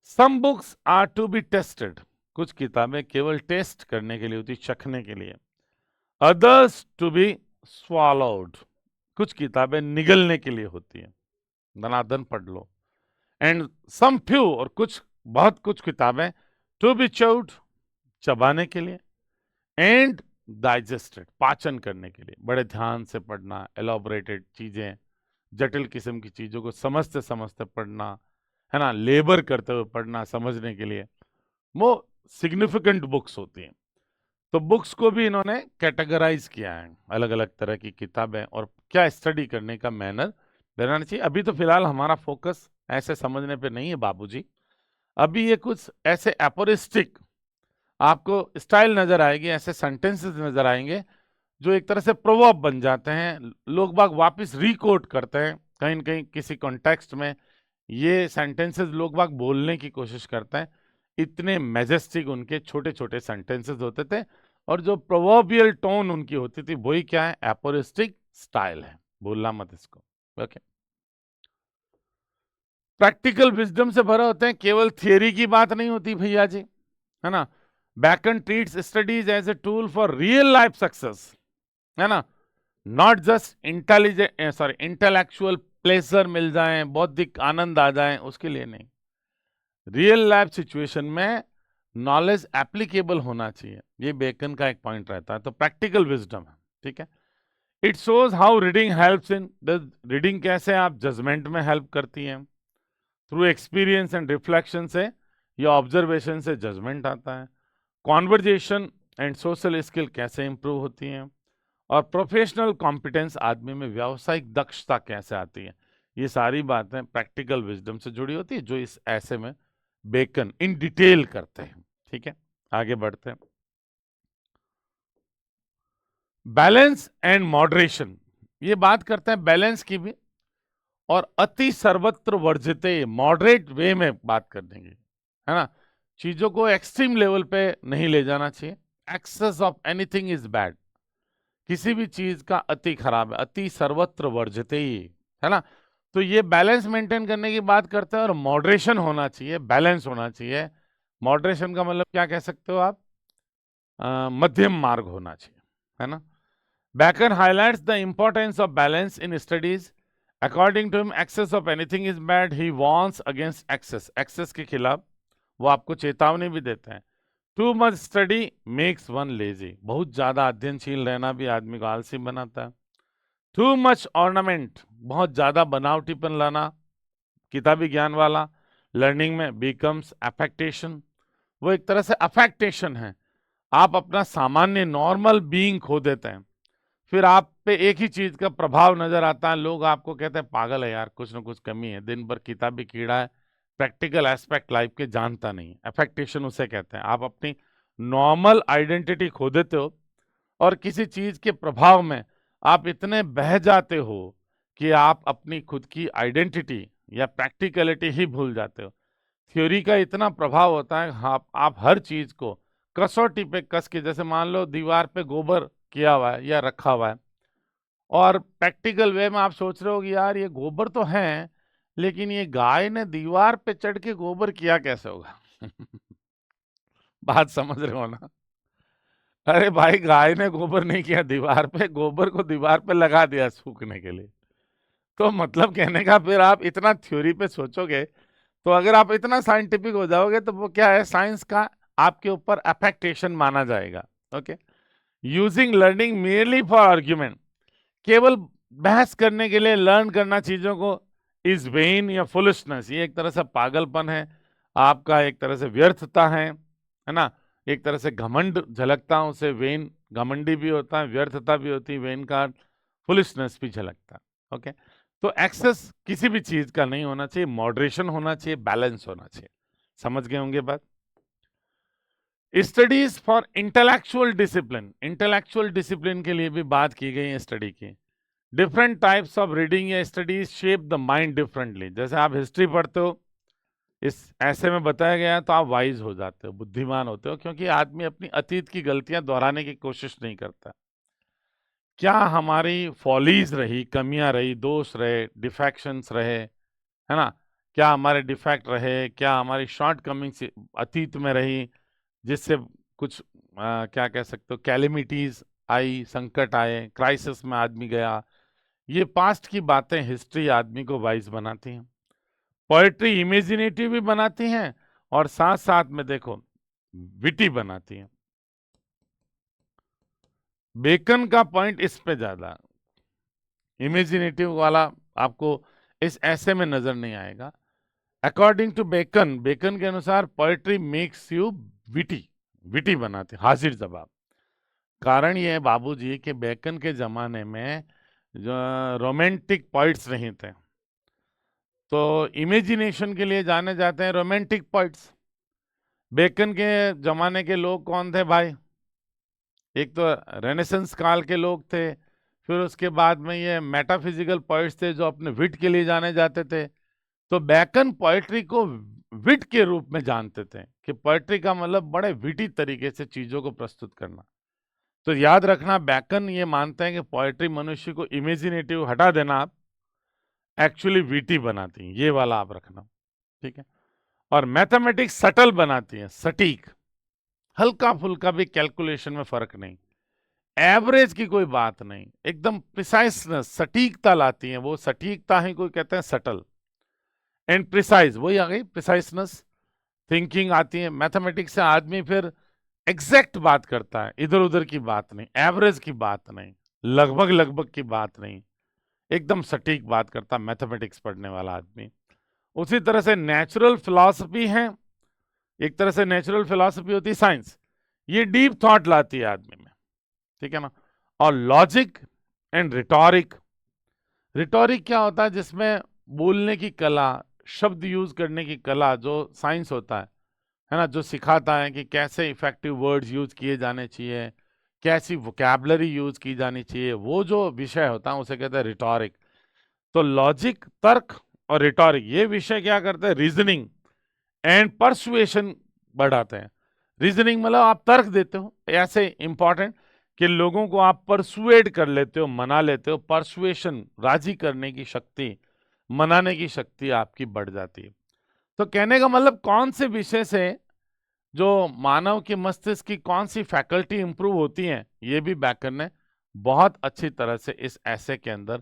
Speaker 1: Some books are to be tasted, कुछ किताबें केवल टेस्ट करने के लिए होती, चखने के लिए। अदर्स टू बी स्वॉलोड, कुछ किताबें निगलने के लिए होती है, दनादन पढ़ लो। एंड सम फ्यू, और कुछ बहुत कुछ किताबें टू बी च्यूड, चबाने के लिए। एंड डाइजेस्टेड, पाचन करने के लिए, बड़े ध्यान से पढ़ना, एलोबरेटेड चीजें, जटिल किस्म की चीजों को समझते समझते पढ़ना, है ना, लेबर करते हुए पढ़ना समझने के लिए, वो सिग्निफिकेंट बुक्स होती हैं। तो बुक्स को भी इन्होंने कैटेगराइज किया है, अलग अलग तरह की किताबें, और क्या स्टडी करने का मैनर बनाना चाहिए। अभी तो फिलहाल हमारा फोकस ऐसे समझने पे नहीं है बाबूजी, अभी ये कुछ ऐसे एपोरिस्टिक आपको स्टाइल नजर आएगी, ऐसे सेंटेंसेस नजर आएंगे जो एक तरह से प्रोवर्ब बन जाते हैं, लोग बाग वापस रिकोट करते हैं कहीं न कहीं किसी कॉन्टेक्स्ट में, ये सेंटेंसेस लोग बाग बोलने की कोशिश करते हैं। इतने मैजेस्टिक उनके छोटे छोटे सेंटेंसेस होते थे, और जो प्रोवर्बियल टोन उनकी होती थी, वही क्या है, एपोरिस्टिक स्टाइल है, भूलना मत इसको, ओके। प्रैक्टिकल विजडम से भरे होते हैं, केवल थियरी की बात नहीं होती भैया जी, है ना। Bacon treats studies as a tool for real life success, है ना, नॉट जस्ट इंटेलेक्चुअल प्लेजर मिल जाए, बौद्धिक आनंद आ जाए, उसके लिए नहीं। रियल लाइफ सिचुएशन में नॉलेज एप्लीकेबल होना चाहिए, ये बेकन का एक पॉइंट रहता है। तो प्रैक्टिकल विजडम है, ठीक है। It shows how reading helps in reading, कैसे आप जजमेंट में हेल्प करती है। थ्रू एक्सपीरियंस एंड रिफ्लेक्शन से या ऑब्जर्वेशन से जजमेंट आता है। कॉन्वर्जेशन एंड सोशल स्किल कैसे इंप्रूव होती हैं, और प्रोफेशनल कॉम्पिटेंस आदमी में व्यावसायिक दक्षता कैसे आती है। ये सारी बातें प्रैक्टिकल विजडम से जुड़ी होती है, जो इस ऐसे में बेकन इन डिटेल करते हैं, ठीक है। आगे बढ़ते हैं। बैलेंस एंड मॉडरेशन, ये बात करते हैं बैलेंस की भी, और अति सर्वत्र वर्जिते, मॉडरेट वे में बात करने की, है ना। चीजों को एक्सट्रीम लेवल पे नहीं ले जाना चाहिए। Excess of anything is bad, किसी भी चीज का अति खराब है, अति सर्वत्र वर्जिते ही, है ना। तो ये बैलेंस मेंटेन करने की बात करते हैं, और मॉडरेशन होना चाहिए, बैलेंस होना चाहिए। मॉडरेशन का मतलब क्या कह सकते हो आप, मध्यम मार्ग होना चाहिए, है ना। Bacon highlights the importance of balance in studies. According to him, excess of anything is bad. He warns against excess. Excess के खिलाफ वो आपको चेतावनी भी देते हैं। Too much study makes one lazy. बहुत ज्यादा अध्ययनशील रहना भी आदमी को आलसी बनाता है। Too much ornament, बहुत ज्यादा बनावटीपन लाना, किताबी ज्ञान वाला, लर्निंग में becomes affectation. वो एक तरह से affectation है। आप अपना सामान्य नॉर्मल बीइंग खो देते हैं, फिर आप पे एक ही चीज का प्रभाव नजर आता है, लोग आपको कहते हैं पागल है यार, कुछ ना कुछ कमी है, दिन भर किताबी कीड़ा है, प्रैक्टिकल एस्पेक्ट लाइफ के जानता नहीं। अफेक्टेशन उसे कहते हैं। आप अपनी नॉर्मल आइडेंटिटी खो देते हो, और किसी चीज के प्रभाव में आप इतने बह जाते हो कि आप अपनी खुद की आइडेंटिटी या प्रैक्टिकलिटी ही भूल जाते हो। थ्योरी का इतना प्रभाव होता है, आप हर चीज को कसौटी पे कस के, जैसे मान लो दीवार पे गोबर किया हुआ है या रखा हुआ है, और प्रैक्टिकल वे में आप सोच रहे हो कि यार ये गोबर तो है, लेकिन ये गाय ने दीवार पे चढ़ के गोबर किया कैसे होगा। बात समझ रहे हो ना। अरे भाई, गाय ने गोबर नहीं किया दीवार पे, गोबर को दीवार पे लगा दिया सूखने के लिए। तो मतलब कहने का, फिर आप इतना थ्योरी पे सोचोगे, तो अगर आप इतना साइंटिफिक हो जाओगे तो वो क्या है, साइंस का आपके ऊपर अफेक्टेशन माना जाएगा। Okay. Using learning merely for argument, केवल बहस करने के लिए लर्न करना चीजों को, इज वेन या फुलिशनेस, ये एक तरह से पागलपन है आपका, एक तरह से व्यर्थता है ना। एक तरह से घमंड झलकता है उसे, वेन घमंडी भी होता है, व्यर्थता भी होती है, वेन का फुलिशनेस भी झलकता है। ओके। तो एक्सेस किसी भी चीज का नहीं होना चाहिए, मॉडरेशन होना चाहिए, बैलेंस होना चाहिए। समझ गए होंगे बात। Studies for intellectual discipline, intellectual discipline के लिए भी बात की गई है स्टडी की। डिफरेंट टाइप्स ऑफ रीडिंग या studies shape the mind differently. जैसे आप हिस्ट्री पढ़ते हो, इस ऐसे में बताया गया है, तो आप वाइज हो जाते हो, बुद्धिमान होते हो, क्योंकि आदमी अपनी अतीत की गलतियां दोहराने की कोशिश नहीं करता। क्या हमारी फॉलीज रही, कमियां रही, दोष रहे, डिफेक्शंस रहे, है ना, क्या हमारे डिफेक्ट रहे, क्या हमारी शॉर्ट कमिंग्स अतीत में रही, जिससे कुछ क्या कह सकते हो, कैलेमिटीज आई, संकट आए, क्राइसिस में आदमी गया। ये पास्ट की बातें, हिस्ट्री आदमी को वाइज बनाती हैं। पोएट्री इमेजिनेटिव भी बनाती हैं, और साथ साथ में देखो विटी बनाती हैं। बेकन का पॉइंट इस पे ज्यादा, इमेजिनेटिव वाला आपको इस ऐसे में नजर नहीं आएगा। अकॉर्डिंग टू बेकन, बेकन के अनुसार poetry makes you witty, witty बनाती, हाजिर जवाब। कारण ये है बाबूजी कि बेकन के जमाने में जो रोमांटिक पॉइट्स नहीं थे, तो इमेजिनेशन के लिए जाने जाते हैं रोमांटिक पॉइट्स। बेकन के जमाने के लोग कौन थे भाई, एक तो रेनेसेंस काल के लोग थे, फिर उसके बाद में ये मेटाफिजिकल पॉइट्स थे जो अपने विट के लिए जाने जाते थे। तो बेकन पोएट्री को विट के रूप में जानते थे, कि पोएट्री का मतलब बड़े विटी तरीके से चीजों को प्रस्तुत करना। तो याद रखना, बेकन ये मानते हैं कि पोएट्री मनुष्य को इमेजिनेटिव हटा देना, आप एक्चुअली विटी बनाती हैं, ये वाला आप रखना, ठीक है। और मैथमेटिक्स सटल बनाती है, सटीक, हल्का फुल्का भी कैलकुलेशन में फर्क नहीं, एवरेज की कोई बात नहीं, एकदम प्रिसाइसनेस, सटीकता लाती है। वो सटीकता ही कोई कहते हैं सटल एंड प्रिसाइज, वही आ गई प्रिसाइसनेस। थिंकिंग आती है मैथमेटिक्स से, आदमी फिर एग्जैक्ट बात करता है, इधर उधर की बात नहीं, एवरेज की बात नहीं, लगभग लगभग की बात नहीं, एकदम सटीक बात करता मैथमेटिक्स पढ़ने वाला आदमी। उसी तरह से नेचुरल फिलॉसफी है, एक तरह से नेचुरल फिलॉसफी होती है साइंस, ये डीप थॉट लाती है आदमी में, ठीक है ना। और लॉजिक एंड रिटोरिक, रिटोरिक क्या होता है, जिसमें बोलने की कला, शब्द यूज करने की कला, जो साइंस होता है ना, जो सिखाता है कि कैसे इफेक्टिव वर्ड्स यूज किए जाने चाहिए, कैसी वोकैबुलरी यूज की जानी चाहिए, वो जो विषय होता है उसे कहते हैं रिटोरिक। तो लॉजिक, तर्क और रिटोरिक, ये विषय क्या करते हैं, रीजनिंग एंड परसुएशन बढ़ाते हैं। रीजनिंग मतलब आप तर्क देते हो, ऐसे इंपॉर्टेंट कि लोगों को आप परसुएड कर लेते हो, मना लेते हो। परसुएशन, राजी करने की शक्ति, मनाने की शक्ति आपकी बढ़ जाती है। तो कहने का मतलब कौन से विषय से जो मानव के मस्तिष्क की कौन सी फैकल्टी इंप्रूव होती है, ये भी बैकर ने बहुत अच्छी तरह से इस ऐसे के अंदर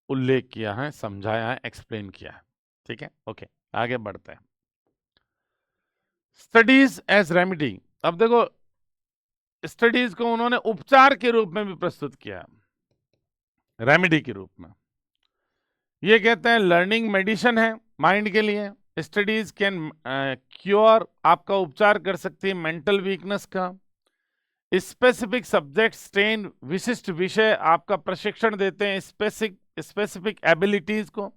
Speaker 1: उल्लेख किया है, समझाया है, एक्सप्लेन किया है। ठीक है, ओके, आगे बढ़ते हैं। Studies as remedy. अब देखो, स्टडीज को उन्होंने उपचार के रूप में भी प्रस्तुत किया, रेमेडी के रूप में। ये कहते हैं लर्निंग मेडिसिन है माइंड के लिए। स्टडीज कैन क्योर, आपका उपचार कर सकती है मेंटल वीकनेस का। स्पेसिफिक सब्जेक्ट स्ट्रेन, विशिष्ट विषय आपका प्रशिक्षण देते हैं स्पेसिफिक एबिलिटीज को।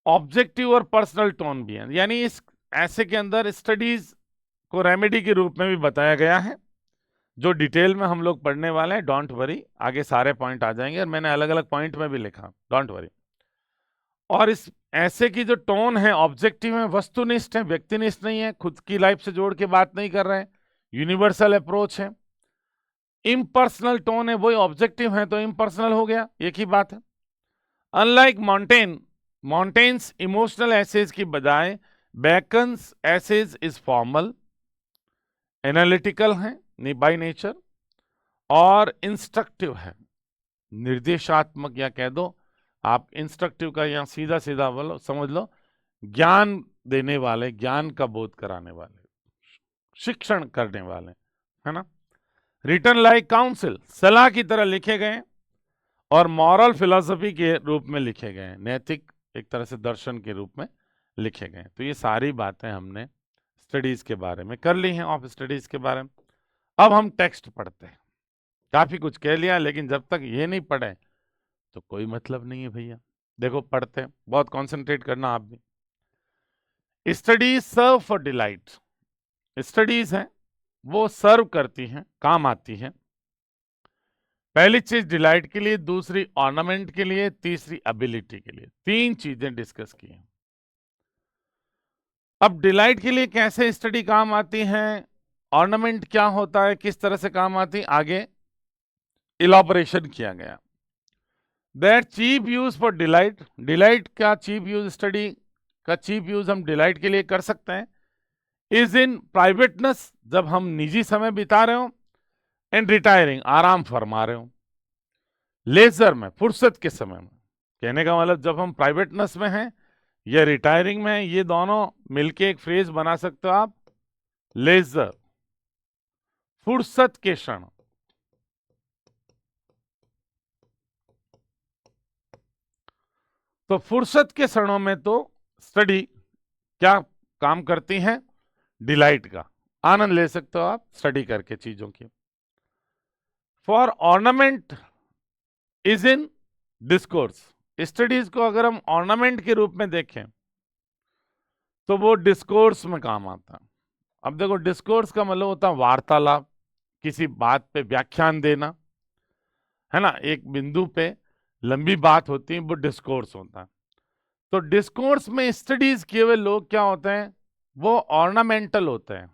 Speaker 1: ऑब्जेक्टिव और पर्सनल टोन भी है, यानी इस ऐसे के अंदर स्टडीज को रेमेडी के रूप में भी बताया गया है, जो डिटेल में हम लोग पढ़ने वाले हैं। डोंट वरी, आगे सारे पॉइंट आ जाएंगे, और मैंने अलग अलग पॉइंट में भी लिखा, डोंट वरी। और इस ऐसे की जो टोन है, ऑब्जेक्टिव है, वस्तुनिष्ठ है, व्यक्तिनिष्ठ नहीं है, खुद की लाइफ से जोड़ के बात नहीं कर रहे हैं, यूनिवर्सल अप्रोच है। इम्पर्सनल टोन है, वही ऑब्जेक्टिव है तो इम्पर्सनल हो गया, एक ही बात है। अनलाइक मॉन्टेन्स इमोशनल एसेज की बजाय Bacon's essays is formal, analytical है बाय नेचर, और इंस्ट्रक्टिव है, निर्देशात्मक, या कह दो आप इंस्ट्रक्टिव का यहाँ सीधा सीधा बोलो, समझ लो ज्ञान देने वाले, ज्ञान का बोध कराने वाले, शिक्षण करने वाले, है ना। रिटन लाइक काउंसिल, सलाह की तरह लिखे गए, और मॉरल फिलॉसफी के रूप में लिखे गए, नैतिक एक तरह से दर्शन के रूप में लिखे गए। तो ये सारी बातें हमने स्टडीज के बारे में कर ली हैं, ऑफ स्टडीज के बारे में। अब हम टेक्स्ट पढ़ते हैं। काफी कुछ कह लिया, लेकिन जब तक ये नहीं पढ़े तो कोई मतलब नहीं है भैया। देखो पढ़ते हैं, बहुत कॉन्सेंट्रेट करना आप भी। Studies serve for delight, studies हैं वो सर्व करती हैं, काम आती हैं। पहली चीज डिलाइट के लिए, दूसरी ऑर्नामेंट के लिए, तीसरी एबिलिटी के लिए। तीन चीजें डिस्कस की हैं। अब डिलाइट के लिए कैसे स्टडी काम आती है, ऑर्नामेंट क्या होता है, किस तरह से काम आती है, आगे इलाबोरेशन किया गया। That chief use for delight, delight का चीप यूज, स्टडी का चीप यूज हम डिलाइट के लिए कर सकते हैं। इज इन प्राइवेटनेस, जब हम निजी समय बिता रहे हो, एंड रिटायरिंग, आराम फरमा रहे हो। लेजर में, फुर्सत के समय में, कहने का मतलब जब हम प्राइवेटनेस में हैं या रिटायरिंग में, ये दोनों मिलके एक फ्रेज बना सकते हो आप, लेजर, फुर्सत के क्षण। तो फुर्सत के क्षणों में तो स्टडी क्या काम करती है, डिलाइट का आनंद ले सकते हो आप स्टडी करके चीजों की। For ornament is in discourse, studies को अगर हम ऑर्नामेंट के रूप में देखें तो वो डिस्कोर्स में काम आता है। अब देखो, डिस्कोर्स का मतलब होता है वार्तालाप, किसी बात पे व्याख्यान देना, है ना, एक बिंदु पे लंबी बात होती है, वो डिस्कोर्स होता है। तो डिस्कोर्स में स्टडीज किए हुए लोग क्या होते हैं, वो ऑर्नामेंटल होते हैं।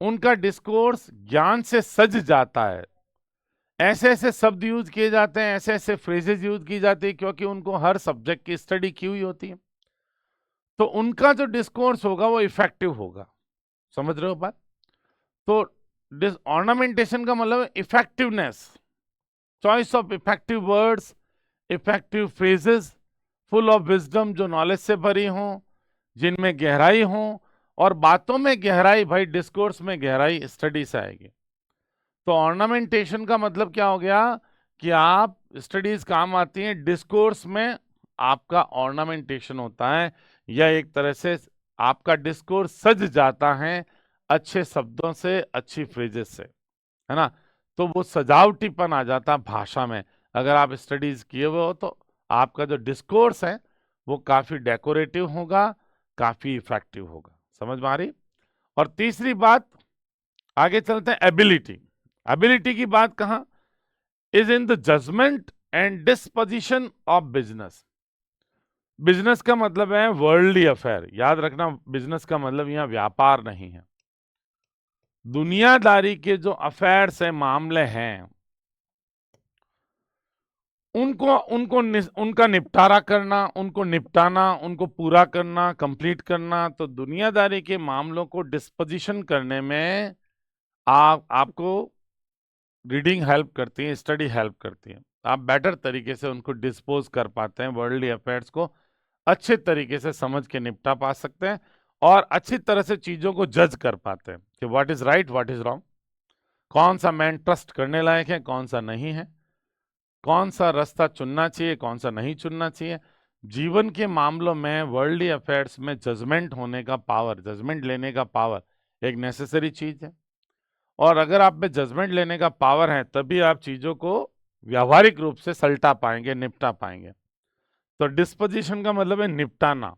Speaker 1: उनका डिस्कोर्स ज्ञान से सज जाता है, ऐसे ऐसे शब्द यूज किए जाते हैं, ऐसे ऐसे फ्रेजेस यूज की जाती है, क्योंकि उनको हर सब्जेक्ट की स्टडी की हुई होती है। तो उनका जो डिस्कोर्स होगा वो इफेक्टिव होगा, समझ रहे हो बात। तो ऑर्नामेंटेशन का मतलब effectiveness, choice of effective words, effective phrases, full of wisdom, जो नॉलेज से भरी हों, जिनमें गहराई हो, और बातों में गहराई, भाई डिस्कोर्स में गहराई स्टडी से आएगी। तो ऑर्नामेंटेशन का मतलब क्या हो गया कि आप स्टडीज काम आती हैं, डिस्कोर्स में आपका ऑर्नामेंटेशन होता है, या एक तरह से आपका डिस्कोर्स सज जाता है अच्छे शब्दों से, अच्छी फ्रेजेस से, है ना। तो वो सजावटीपन आ जाता भाषा में। अगर आप स्टडीज किए हुए हो तो आपका जो डिस्कोर्स है वो काफी डेकोरेटिव होगा, काफी इफेक्टिव होगा। समझ में आ रही। और तीसरी बात, आगे चलते हैं, एबिलिटी। एबिलिटी की बात कहां, is in the judgement and disposition of business. Business का मतलब है वर्ल्डली अफेयर, याद रखना, बिजनेस का मतलब यहां व्यापार नहीं है। दुनियादारी के जो अफेयर्स हैं, मामले हैं, उनका निपटारा करना, उनको निपटाना, उनको पूरा करना, कंप्लीट करना। तो दुनियादारी के मामलों को डिस्पोजिशन करने में आपको रीडिंग हेल्प करती है, स्टडी हेल्प करती है। आप बेटर तरीके से उनको डिस्पोज कर पाते हैं, वर्ल्डली अफेयर्स को अच्छे तरीके से समझ के निपटा पा सकते हैं, और अच्छी तरह से चीजों को जज कर पाते हैं कि what is right, what is wrong, कौन सा मैन ट्रस्ट करने लायक है, कौन सा नहीं है, कौन सा रास्ता चुनना चाहिए, कौन सा नहीं चुनना चाहिए। जीवन के मामलों में, वर्ल्डली अफेयर्स में जजमेंट होने का पावर, जजमेंट लेने का पावर एक नेसेसरी चीज है। और अगर आप में जजमेंट लेने का पावर है, तभी आप चीजों को व्यावहारिक रूप से सल्टा पाएंगे, निपटा पाएंगे। तो डिस्पोजिशन का मतलब है निपटाना,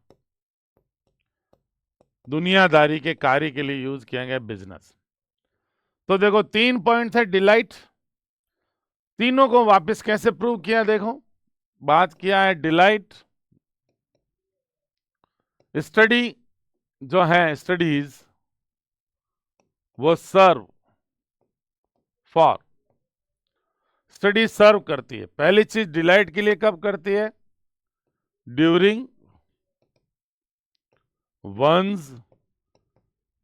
Speaker 1: दुनियादारी के कार्य के लिए यूज किया गया बिजनेस। तो देखो 3 पॉइंट है, डिलाइट, तीनों को वापस कैसे प्रूव किया, देखो बात किया है डिलाइट। स्टडी जो है, स्टडीज वो सर्व फॉर, स्टडी सर्व करती है। पहली चीज डिलाइट के लिए कब करती है, during one's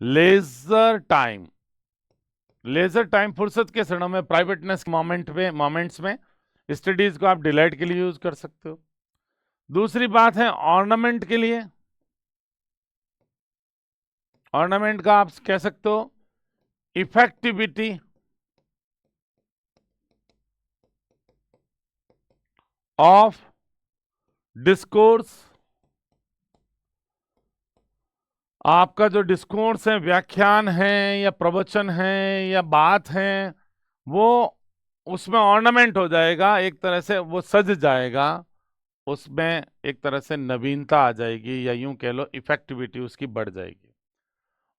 Speaker 1: leisure time. Leisure time, फुर्सत के क्षणों में, प्राइवेटनेस मोमेंट्स में स्टडीज को आप डिलाइट के लिए यूज कर सकते हो। दूसरी बात है ऑर्नामेंट के लिए। ऑर्नामेंट का आप कह सकते हो इफेक्टिविटी ऑफ डिस्कोर्स। आपका जो डिस्कोर्स है, व्याख्यान है या प्रवचन है या बात है, वो उसमें ऑर्नामेंट हो जाएगा, एक तरह से वो सज जाएगा, उसमें एक तरह से नवीनता आ जाएगी, या यूं कह लो इफेक्टिविटी उसकी बढ़ जाएगी।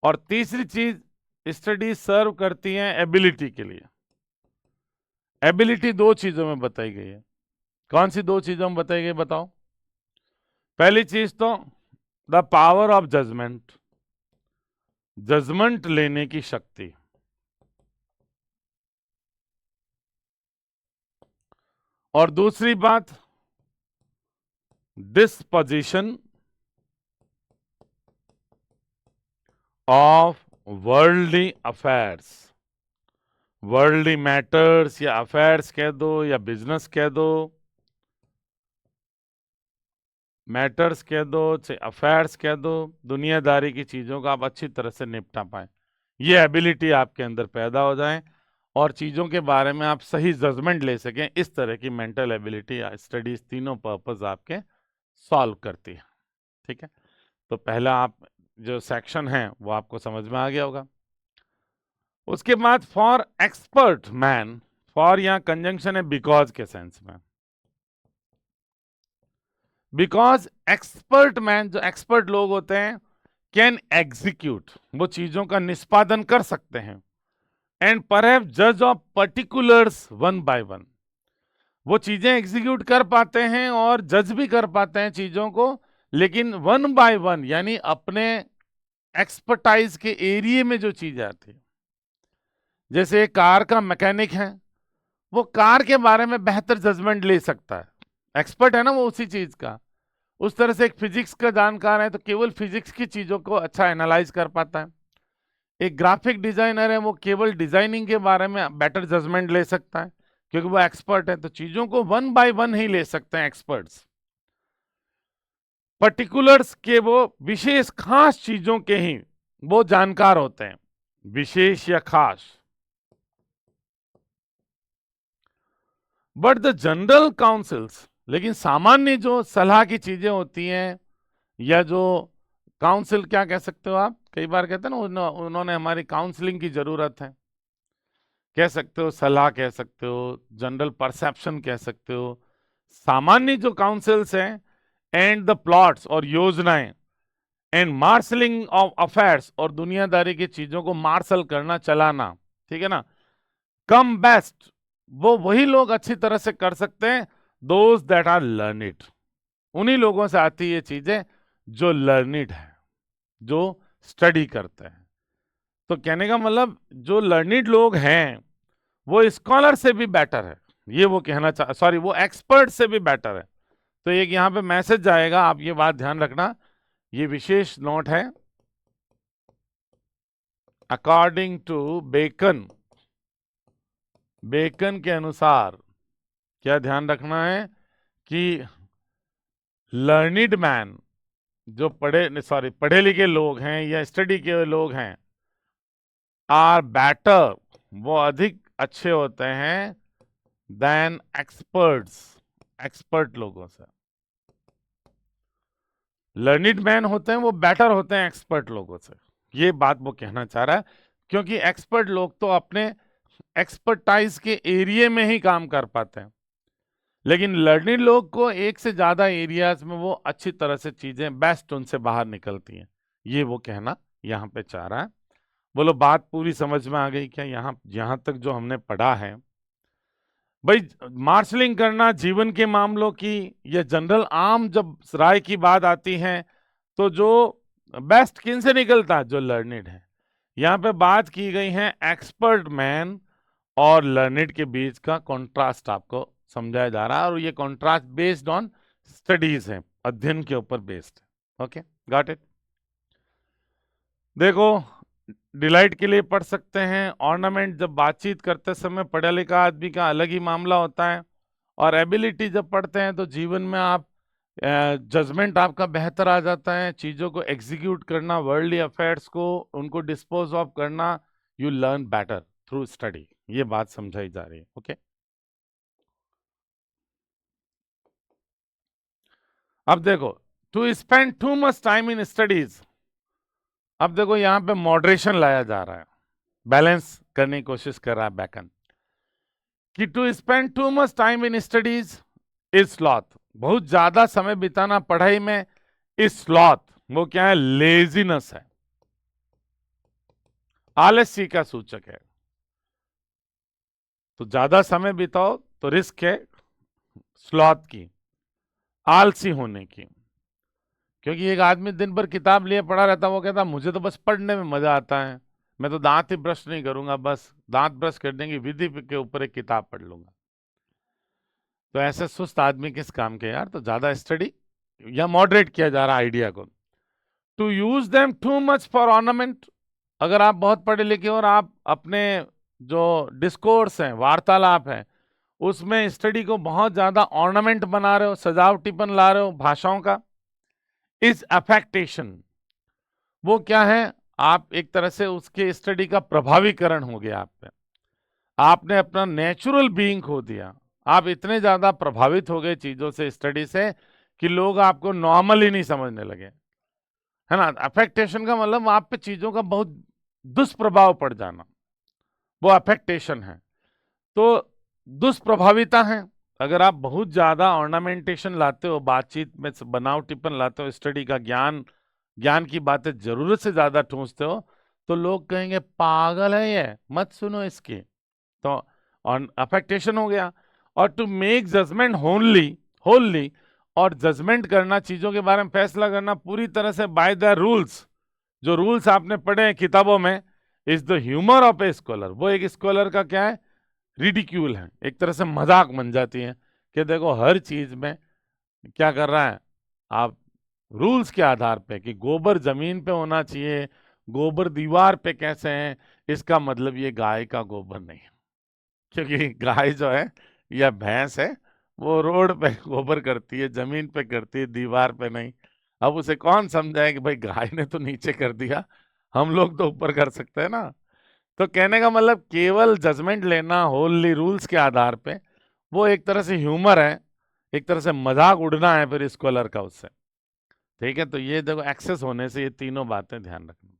Speaker 1: और तीसरी चीज, स्टडी सर्व करती है एबिलिटी के लिए। एबिलिटी 2 चीजों में बताई गई है। कौन सी 2 चीजों में बताई गई, बताओ। पहली चीज तो the power of judgement, judgement लेने की शक्ति। और दूसरी बात, disposition of worldly affairs. Worldly matters या अफेयर्स कह दो या बिजनेस कह दो, मैटर्स कह दो चाहे अफेयर्स कह दो, दुनियादारी की चीजों का आप अच्छी तरह से निपटा पाए, ये एबिलिटी आपके अंदर पैदा हो जाए, और चीजों के बारे में आप सही जजमेंट ले सकें। इस तरह की मेंटल एबिलिटी स्टडीज तीनों पर्पस आपके सॉल्व करती है। ठीक है, तो पहला आप जो सेक्शन है वो आपको समझ में आ गया होगा। उसके बाद फॉर एक्सपर्ट मैन, फॉर यहां कंजंक्शन है बिकॉज के सेंस में। बिकॉज एक्सपर्ट मैन, जो एक्सपर्ट लोग होते हैं, कैन एग्जीक्यूट, वो चीजों का निष्पादन कर सकते हैं, एंड परहैप्स जज of particulars one by one, वो चीजें एग्जीक्यूट कर पाते हैं और जज भी कर पाते हैं चीजों को, लेकिन वन बाय वन, यानी अपने एक्सपर्टाइज के एरिया में जो चीज आती है। जैसे एक कार का मैकेनिक है, वो कार के बारे में बेहतर जजमेंट ले सकता है, एक्सपर्ट है ना वो उसी चीज का। उस तरह से एक फिजिक्स का जानकार है तो केवल फिजिक्स की चीजों को अच्छा एनालाइज कर पाता है। एक ग्राफिक डिजाइनर है, वो केवल डिजाइनिंग के बारे में बेटर जजमेंट ले सकता है क्योंकि वो एक्सपर्ट है, तो चीजों को वन बाय वन ही ले सकते हैं एक्सपर्ट्स। पर्टिकुलर्स के वो विशेष खास चीजों के ही वो जानकार होते हैं, विशेष या खास। बट द जनरल काउंसिल्स, लेकिन सामान्य जो सलाह की चीजें होती हैं या जो काउंसिल, क्या कह सकते हो आप, कई बार कहते हैं ना उन्होंने हमारी काउंसलिंग की जरूरत है, कह सकते हो सलाह, कह सकते हो जनरल परसेप्शन, कह सकते हो सामान्य जो काउंसिल्स हैं, एंड द प्लॉट्स और योजनाएं, एंड मार्शलिंग ऑफ अफेयर्स और दुनियादारी की चीजों को मार्शल करना, चलाना, ठीक है ना। कम बेस्ट, वो वही लोग अच्छी तरह से कर सकते हैं, दोज दैट आर लर्निड, उन्हीं लोगों से आती ये चीजें जो लर्निड है, जो स्टडी करते हैं। तो कहने का मतलब जो लर्निड लोग हैं वो स्कॉलर से भी बेटर है, ये वो कहना सॉरी वो एक्सपर्ट से भी बेटर है। तो एक यहां पे मैसेज जाएगा, आप ये बात ध्यान रखना, ये विशेष नोट है। अकॉर्डिंग टू बेकन, बेकन के अनुसार क्या ध्यान रखना है कि लर्निड मैन, जो पढ़े लिखे लोग हैं या स्टडी के लोग हैं, आर बेटर, वो अधिक अच्छे होते हैं देन एक्सपर्ट्स, एक्सपर्ट लोगों से। लर्निड मैन होते हैं वो बेटर होते हैं एक्सपर्ट लोगों से, ये बात वो कहना चाह रहा है, क्योंकि एक्सपर्ट लोग तो अपने एक्सपर्टाइज के एरिया में ही काम कर पाते हैं, लेकिन लर्निड लोग को एक से ज्यादा एरियाज में वो अच्छी तरह से चीजें बेस्ट उनसे बाहर निकलती हैं, ये वो कहना यहाँ पे चाह रहा है। बोलो बात पूरी समझ में आ गई क्या? यहाँ तक जो हमने पढ़ा है भाई, मार्शलिंग करना जीवन के मामलों की या जनरल आम जब राय की बात आती है तो जो बेस्ट किन से निकलता है? जो लर्निड है। यहाँ पे बात की गई है एक्सपर्ट मैन और लर्निड के बीच का कॉन्ट्रास्ट आपको समझाया जा रहा है, और ये कॉन्ट्रास्ट बेस्ड ऑन स्टडीज है, अध्ययन के ऊपर बेस्ड है। Okay, got it. देखो, डिलाइट के लिए पढ़ सकते हैं। ऑर्नामेंट, जब बातचीत करते समय पढ़ा लिखा आदमी का अलग ही मामला होता है, और एबिलिटी जब पढ़ते हैं तो जीवन में आप जजमेंट आपका बेहतर आ जाता है, चीजों को एग्जीक्यूट करना, वर्ल्डली अफेयर्स को उनको डिस्पोज ऑफ करना, you learn better through study, ये बात समझाई जा रही है। ओके, अब देखो, to spend too much time in studies, अब देखो यहाँ पे मॉडरेशन लाया जा रहा है, बैलेंस करने की कोशिश कर रहा है बैकन कि to spend too much time in studies is sloth, बहुत ज्यादा समय बिताना पढ़ाई में इज स्लॉथ, वो क्या है? लेजीनेस है, आलस्य का सूचक है। तो ज्यादा समय बिताओ तो रिस्क है स्लॉथ की, आलसी होने की। क्योंकि एक आदमी दिन भर किताब लिए पढ़ा रहता है, वो कहता मुझे तो बस पढ़ने में मजा आता है, मैं तो दांत ही ब्रश नहीं करूंगा, बस दांत ब्रश करने की विधि के ऊपर एक किताब पढ़ लूंगा। तो ऐसे सुस्त आदमी किस काम के यार? तो ज्यादा स्टडी या मॉडरेट किया जा रहा आइडिया को। To use them too much for ornament, अगर आप बहुत पढ़े लिखे और आप अपने जो डिस्कोर्स हैं, वार्तालाप है, उसमें स्टडी को बहुत ज्यादा ऑर्नामेंट बना रहे हो, सजावटीपन ला रहे हो भाषाओं का, इज अफेक्टेशन, वो क्या है? आप एक तरह से उसके स्टडी का प्रभावीकरण हो गया आप पे, आपने अपना नेचुरल बीइंग खो दिया, आप इतने ज्यादा प्रभावित हो गए चीजों से, स्टडी से, कि लोग आपको नॉर्मल ही नहीं समझने लगे, है ना। अफेक्टेशन का मतलब आप पे चीजों का बहुत दुष्प्रभाव पड़ जाना, वो अफेक्टेशन है। तो दुष्प्रभाविता है, अगर आप बहुत ज्यादा ऑर्नामेंटेशन लाते हो, बातचीत में बनावटीपन लाते हो, स्टडी का ज्ञान की बातें जरूरत से ज्यादा ठूंसते हो, तो लोग कहेंगे पागल है ये, मत सुनो इसकी, तो अफेक्टेशन हो गया। और टू मेक जजमेंट होनली, और जजमेंट करना, चीजों के बारे में फैसला करना पूरी तरह से बाय द रूल्स, जो रूल्स आपने पढ़े हैं किताबों में, is the humour of a scholar, वो एक स्कॉलर का क्या है? रिडिक्यूल है, एक तरह से मजाक बन जाती है कि देखो हर चीज में क्या कर रहा है आप, रूल्स के आधार पे कि गोबर जमीन पे होना चाहिए, गोबर दीवार पे कैसे है, इसका मतलब ये गाय का गोबर नहीं है, क्योंकि गाय जो है या भैंस है वो रोड पे गोबर करती है, जमीन पे करती है, दीवार पे नहीं। अब उसे कौन समझाए कि भाई गाय ने तो नीचे कर दिया, हम लोग तो ऊपर कर सकते हैं ना। तो कहने का मतलब केवल जजमेंट लेना होली रूल्स के आधार पे, वो एक तरह से ह्यूमर है, एक तरह से मजाक उड़ना है फिर स्कॉलर का उससे। ठीक है, तो ये देखो एक्सेस होने से ये तीनों बातें ध्यान रखना।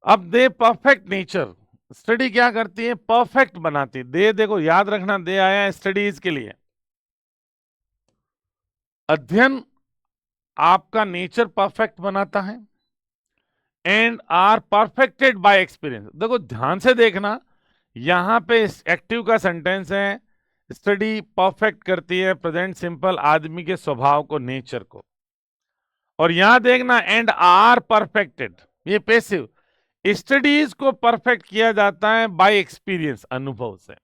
Speaker 1: अब दे परफेक्ट नेचर, स्टडी क्या करती है, परफेक्ट बनाती है। दे देखो याद रखना, दे आया स्टडीज के लिए। अध्ययन आपका नेचर परफेक्ट बनाता है, and are perfected by experience. देखो ध्यान से देखना, यहां पे एक्टिव का सेंटेंस है, स्टडी परफेक्ट करती है प्रेजेंट सिंपल आदमी के स्वभाव को, नेचर को। और यहां देखना एंड आर परफेक्टेड, ये पैसिव। स्टडीज को परफेक्ट किया जाता है बाय एक्सपीरियंस, अनुभव से।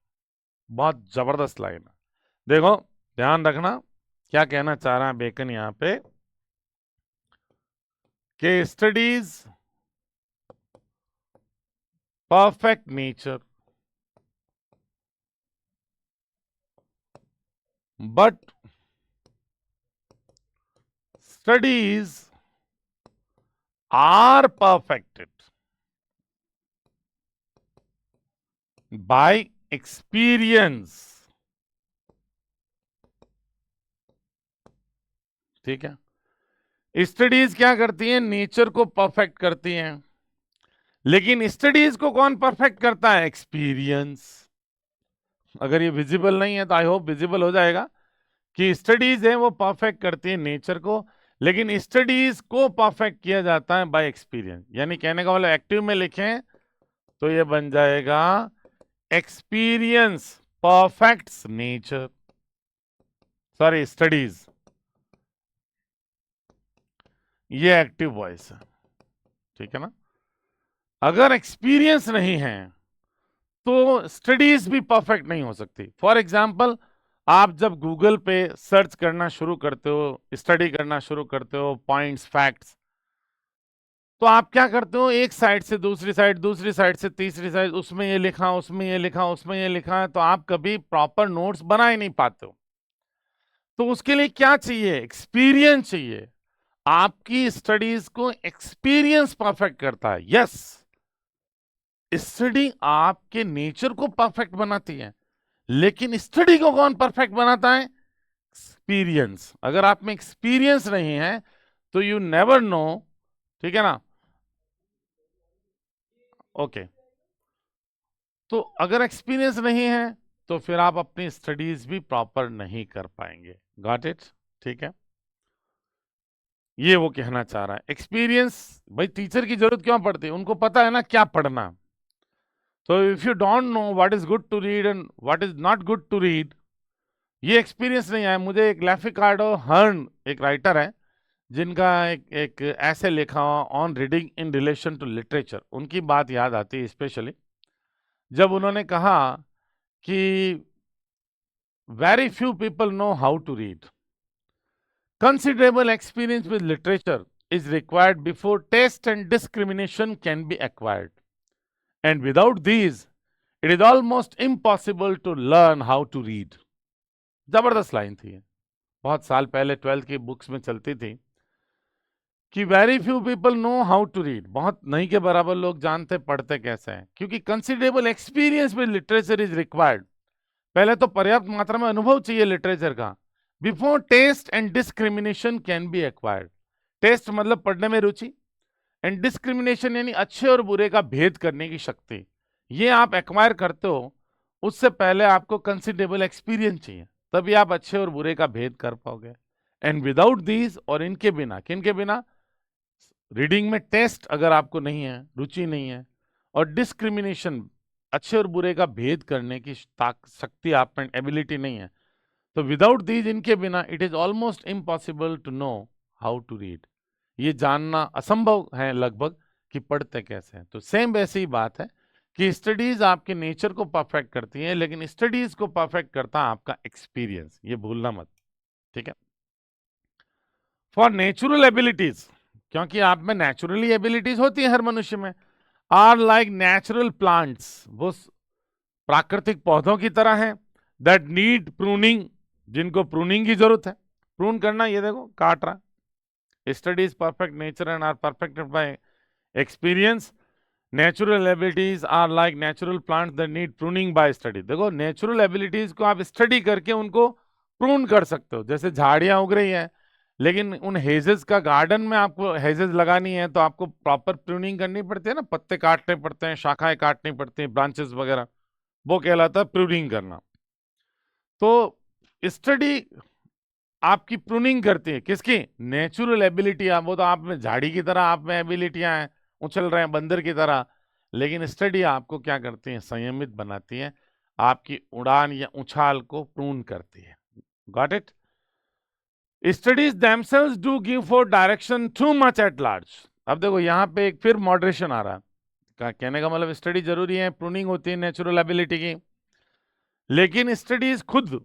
Speaker 1: बहुत जबरदस्त लाइन है। देखो ध्यान रखना क्या कहना चाह रहा है बेकन यहां पे, कि studies perfect nature but studies are perfected by experience। ठीक है, स्टडीज क्या करती हैं, नेचर को परफेक्ट करती हैं, लेकिन स्टडीज को कौन परफेक्ट करता है, एक्सपीरियंस। अगर ये विजिबल नहीं है तो आई होप विजिबल हो जाएगा कि स्टडीज है वो परफेक्ट करती है नेचर को, लेकिन स्टडीज को परफेक्ट किया जाता है बाय एक्सपीरियंस। यानी कहने का मतलब एक्टिव में लिखें तो ये बन जाएगा एक्सपीरियंस परफेक्ट्स नेचर, सॉरी स्टडीज। ये एक्टिव वॉइस है, ठीक है ना। अगर एक्सपीरियंस नहीं है तो स्टडीज भी परफेक्ट नहीं हो सकती। फॉर एग्जाम्पल, आप जब गूगल पे सर्च करना शुरू करते हो, स्टडी करना शुरू करते हो पॉइंट्स, फैक्ट्स, तो आप क्या करते हो, एक साइड से दूसरी साइड, दूसरी साइड से तीसरी साइड, उसमें ये लिखा, उसमें ये लिखा, उसमें ये लिखा है, तो आप कभी प्रॉपर नोट्स बना ही नहीं पाते हो। तो उसके लिए क्या चाहिए, एक्सपीरियंस चाहिए। आपकी स्टडीज को एक्सपीरियंस परफेक्ट करता है। यस, स्टडी आपके नेचर को परफेक्ट बनाती है, लेकिन स्टडी को कौन परफेक्ट बनाता है, एक्सपीरियंस। अगर आप में एक्सपीरियंस नहीं है तो यू नेवर नो, ठीक है ना। ओके, तो अगर एक्सपीरियंस नहीं है तो फिर आप अपनी स्टडीज भी प्रॉपर नहीं कर पाएंगे। गॉट इट, ठीक है। ये वो कहना चाह रहा है, एक्सपीरियंस। भाई टीचर की जरूरत क्यों पड़ती है, उनको पता है ना क्या पढ़ना। तो if you don't know what is good to read and what is not good to read, ये एक्सपीरियंस नहीं आया। मुझे एक लेफिकार्डो हर्न, एक राइटर है, जिनका एक ऐसे लिखा on reading in relation to literature, उनकी बात याद आती है स्पेशली, जब उन्होंने कहा कि very few people know how to read, considerable experience with literature is required before taste and discrimination can be acquired. And without these, it is almost impossible to learn how to read. जबरदस्त line थी ये, बहुत साल पहले 12th की books में चलती थी कि very few people know how to read, बहुत नहीं के बराबर लोग जानते पढ़ते कैसे हैं, क्योंकि considerable experience with literature is required. पहले तो पर्याप्त मात्रा में अनुभव चाहिए लिटरेचर का, before taste and discrimination can be acquired. Taste मतलब पढ़ने में रुचि, एंड डिस्क्रिमिनेशन यानी अच्छे और बुरे का भेद करने की शक्ति, ये आप एक्वायर करते हो। उससे पहले आपको कंसिडरेबल एक्सपीरियंस चाहिए, तभी आप अच्छे और बुरे का भेद कर पाओगे। एंड विदाउट दीज, और इनके बिना, किनके बिना, रीडिंग में टेस्ट अगर आपको नहीं है, रुचि नहीं है, और डिस्क्रिमिनेशन, अच्छे और बुरे का भेद करने की शक्ति आप में, एबिलिटी नहीं है, तो विदाउट दीज, इनके बिना, it is almost impossible to know how to read. ये जानना असंभव है लगभग कि पढ़ते कैसे हैं। तो सेम वैसी ही बात है कि स्टडीज आपके नेचर को परफेक्ट करती है, लेकिन स्टडीज को परफेक्ट करता है आपका एक्सपीरियंस, ये भूलना मत, ठीक है। फॉर नेचुरल एबिलिटीज, क्योंकि आप में नेचुरली एबिलिटीज होती है हर मनुष्य में। आर लाइक नेचुरल प्लांट्स, वो प्राकृतिक पौधों की तरह हैं, दैट नीड प्रूनिंग, जिनको प्रूनिंग की जरूरत है। प्रून करना, ये देखो काट रहा। Studies perfect nature and are perfected by experience. Natural abilities are like natural plants that need pruning by study. देखो नेचुरल एबिलिटीज को आप स्टडी करके उनको प्रून कर सकते हो। जैसे झाड़ियां उग रही हैं, लेकिन उन हेजेस का गार्डन में आपको हेजेस लगानी है तो आपको प्रॉपर प्रूनिंग करनी पड़ती है ना, पत्ते काटने पड़ते हैं, शाखाएं काटनी पड़ती हैं, ब्रांचेस वगैरह, वो कहलाता है प्रूनिंग करना। तो स्टडी आपकी प्रूनिंग करती है, किसकी? Natural ability. वो तो आप में झाड़ी की तरह आप में एबिलिटियां हैं, उछल रहे हैं बंदर की तरह, लेकिन स्टडी आपको क्या करती है? संयमित बनाती है, आपकी उड़ान या उछाल को प्रून करती है। Got it? Studies themselves do give for direction too much at large. अब देखो यहाँ पे एक फिर मॉडरेशन आ रहा है। कहने का मतलब स्टडी जरूरी है, प्रूनिंग होती है नेचुरल एबिलिटी की, लेकिन स्टडीज खुद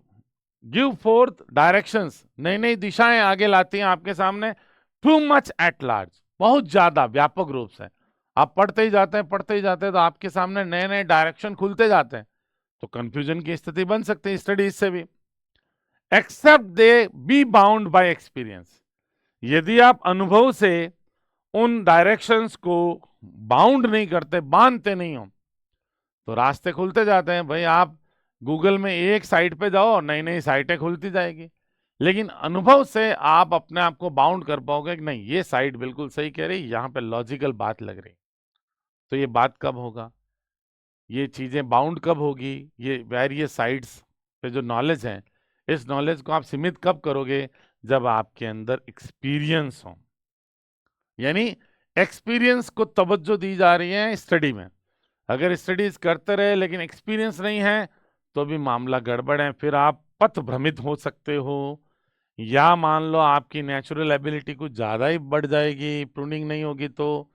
Speaker 1: गिव फोर्थ डायरेक्शंस, नई नई दिशाएं आगे लाती हैं आपके सामने, टू मच एट लार्ज, बहुत ज्यादा व्यापक रूप से। आप पढ़ते ही जाते हैं, पढ़ते ही जाते हैं, तो आपके सामने नए नए डायरेक्शन खुलते जाते हैं, तो कंफ्यूजन की स्थिति बन सकती है स्टडीज से भी। Except they be bound by experience, यदि आप अनुभव से उन डायरेक्शंस को बाउंड नहीं करते, बांधते नहीं हो, तो रास्ते खुलते जाते हैं। भाई आप गूगल में एक साइट पे जाओ, नई नई साइटें खुलती जाएगी, लेकिन अनुभव से आप अपने आप को बाउंड कर पाओगे कि नहीं, ये साइट बिल्कुल सही कह रही, यहाँ पे लॉजिकल बात लग रही। तो ये बात कब होगा, ये चीजें बाउंड कब होगी, ये वेरियस साइट्स पे जो नॉलेज है, इस नॉलेज को आप सीमित कब करोगे? जब आपके अंदर एक्सपीरियंस हो। यानी एक्सपीरियंस को तवज्जो दी जा रही है स्टडी में। अगर स्टडीज करते रहे लेकिन एक्सपीरियंस नहीं है, तो भी मामला गड़बड़ है, फिर आप पथ भ्रमित हो सकते हो, या मान लो आपकी नेचुरल एबिलिटी कुछ ज्यादा ही बढ़ जाएगी, प्रूनिंग नहीं होगी तो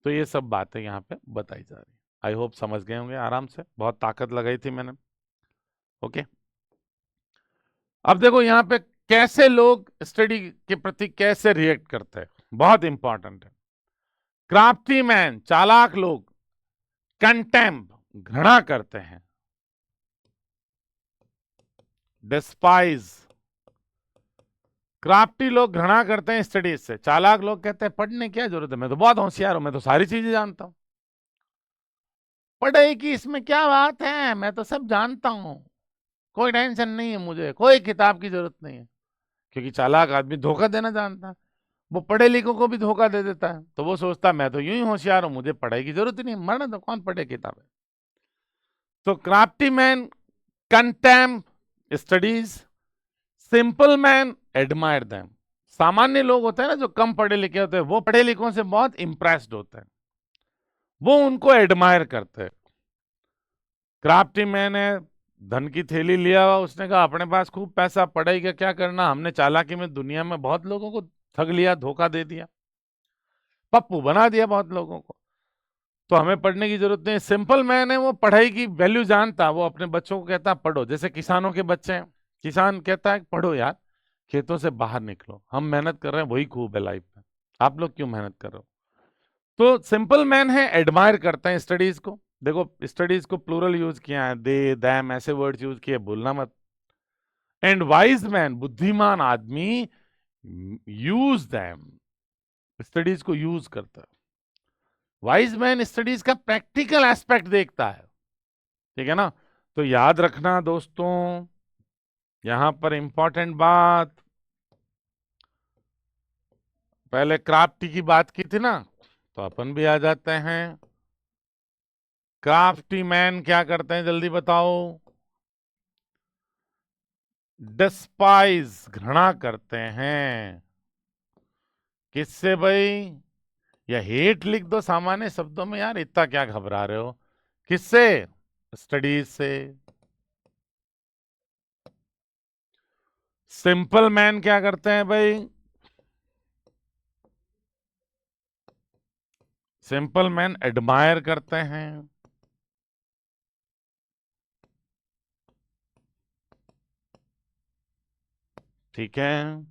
Speaker 1: ये सब बातें यहाँ पे बताई जा रही है। आई होप समझ गए होंगे आराम से, बहुत ताकत लगाई थी मैंने। ओके, अब देखो यहाँ पे कैसे लोग स्टडी के प्रति कैसे रिएक्ट करते हैं, बहुत इंपॉर्टेंट है। क्राफ्टी मैन, चालाक लोग, कंटेम्प, घृणा करते हैं, डिस्पाइज, क्राफ्टी लोग घृणा करते हैं स्टडीज से, चालाक लोग कहते हैं पढ़ने क्या जरूरत है, मैं तो बहुत होशियार हूं, मैं तो सारी चीजें जानता हूं, पढ़ाई की इसमें क्या बात है, मैं तो सब जानता हूं, कोई टेंशन नहीं है मुझे, कोई किताब की जरूरत नहीं है। क्योंकि चालाक आदमी धोखा देना जानता है, वो पढ़े लिखों को भी धोखा दे देता है, तो वो सोचता है मैं तो यूं ही होशियार हूं, मुझे पढ़ाई की जरूरत ही नहीं, मरना तो कौन पढ़े किताबें। तो crafty man contempt studies, simple man admire them. सामान्य लोग होते हैं ना जो कम पढ़े लिखे होते हैं, वो पढ़े लिखों से बहुत इंप्रेस्ड होते हैं, वो उनको एडमायर करते हैं। क्राफ्टी मैन है, धन की थैली लिया हुआ, उसने कहा अपने पास खूब पैसा, पढ़ाई का क्या करना, हमने चालाकी में दुनिया में बहुत लोगों को ठग लिया, धोखा दे दिया, पप्पू बना दिया बहुत लोगों को, तो हमें पढ़ने की जरूरत नहीं। सिंपल मैन है, वो पढ़ाई की वैल्यू जानता, वो अपने बच्चों को कहता पढ़ो। जैसे किसानों के बच्चे हैं, किसान कहता है पढ़ो यार, खेतों से बाहर निकलो, हम मेहनत कर रहे हैं वही खूब है लाइफ में, आप लोग क्यों मेहनत कर रहे हो। तो सिंपल मैन है, एडमायर करते हैं स्टडीज को। देखो स्टडीज को प्लूरल यूज किया है, दे दैम ऐसे वर्ड्स यूज किए, भूलना मत। एंड वाइज मैन, बुद्धिमान आदमी, यूज दैम, स्टडीज को यूज करता है। वाइज मैन स्टडीज का प्रैक्टिकल एस्पेक्ट देखता है, ठीक है ना। तो याद रखना दोस्तों, यहां पर इंपॉर्टेंट बात, पहले क्राफ्टी की बात की थी ना, तो अपन भी आ जाते हैं। क्राफ्टी मैन क्या करते हैं जल्दी बताओ? डिस्पाइज, घृणा करते हैं, किससे भाई? या हेट लिख दो सामान्य शब्दों में यार, इतना क्या घबरा रहे हो, किससे? स्टडीज से। सिंपल मैन क्या करते हैं भाई? सिंपल मैन एडमायर करते हैं, ठीक है।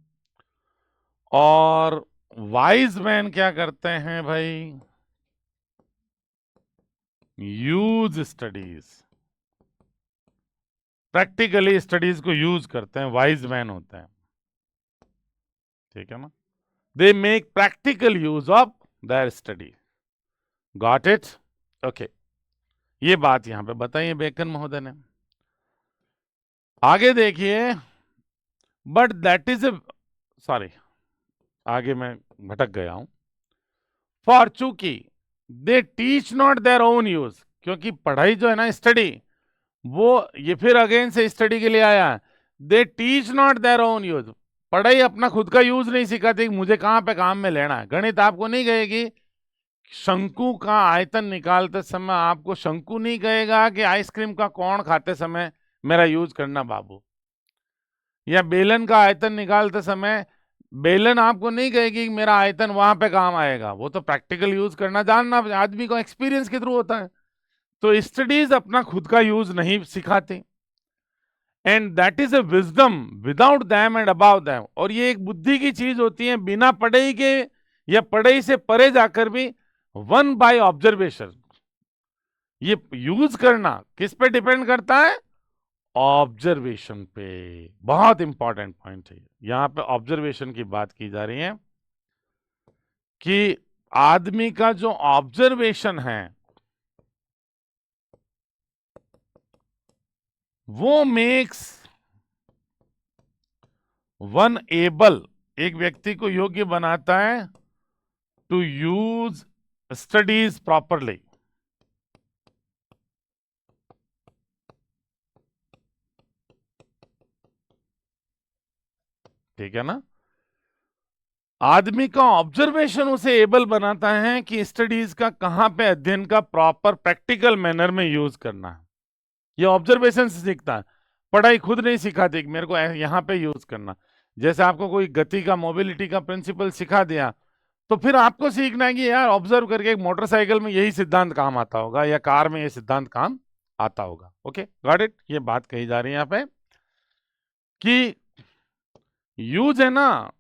Speaker 1: और वाइज मैन क्या करते हैं भाई? यूज स्टडीज, प्रैक्टिकली स्टडीज को यूज करते हैं, वाइज मैन होते हैं, ठीक है ना? They make practical use of their study. Got it? Okay, ये बात यहां पे बताइए बेकन महोदय ने। आगे देखिए, but that is A, sorry आगे मैं भटक गया हूं। फॉर चूंकि they teach not their own use, क्योंकि पढ़ाई जो है ना, स्टडी, वो ये फिर अगेन से स्टडी के लिए आया है। They teach not their own use, पढ़ाई अपना खुद का यूज नहीं सिखाती, मुझे कहां पे काम में लेना है। गणित आपको नहीं कहेगी शंकु का आयतन निकालते समय, आपको शंकु नहीं कहेगा कि आइसक्रीम का कोण खाते समय मेरा यूज करना बाबू। या बेलन का आयतन निकालते समय बेलन आपको नहीं कहेगी कि मेरा आयतन वहां पे काम आएगा। वो तो प्रैक्टिकल यूज करना जानना आदमी को एक्सपीरियंस के थ्रू होता है। तो स्टडीज अपना खुद का यूज नहीं सिखाती, and that is a wisdom without them and above them. और ये एक बुद्धि की चीज होती है, बिना पढ़ाई के या पढ़ाई से परे जाकर भी, वन बाय ऑब्जर्वेशन। ये यूज करना किस पे डिपेंड करता है? ऑब्जर्वेशन पे। बहुत इंपॉर्टेंट पॉइंट है, यहां पे ऑब्जर्वेशन की बात की जा रही है कि आदमी का जो ऑब्जर्वेशन है वो मेक्स वन एबल, एक व्यक्ति को योग्य बनाता है टू यूज स्टडीज प्रॉपरली। ठीक है ना? आदमी का ऑब्जर्वेशन उसे एबल बनाता है कि स्टडीज का कहां पे अध्ययन का प्रॉपर प्रैक्टिकल मैनर में यूज करना है। ये ऑब्जर्वेशन से सीखता है, पढ़ाई खुद नहीं सिखाती कि मेरे को यहां पे यूज करना। जैसे आपको कोई गति का, मोबिलिटी का प्रिंसिपल सिखा दिया, तो फिर आपको सीखना है कि यार ऑब्जर्व करके एक मोटरसाइकिल में यही सिद्धांत काम आता होगा या कार में ये सिद्धांत काम आता होगा। Okay, got it? ये बात कही जा रही है यहां पे कि यूज है ना,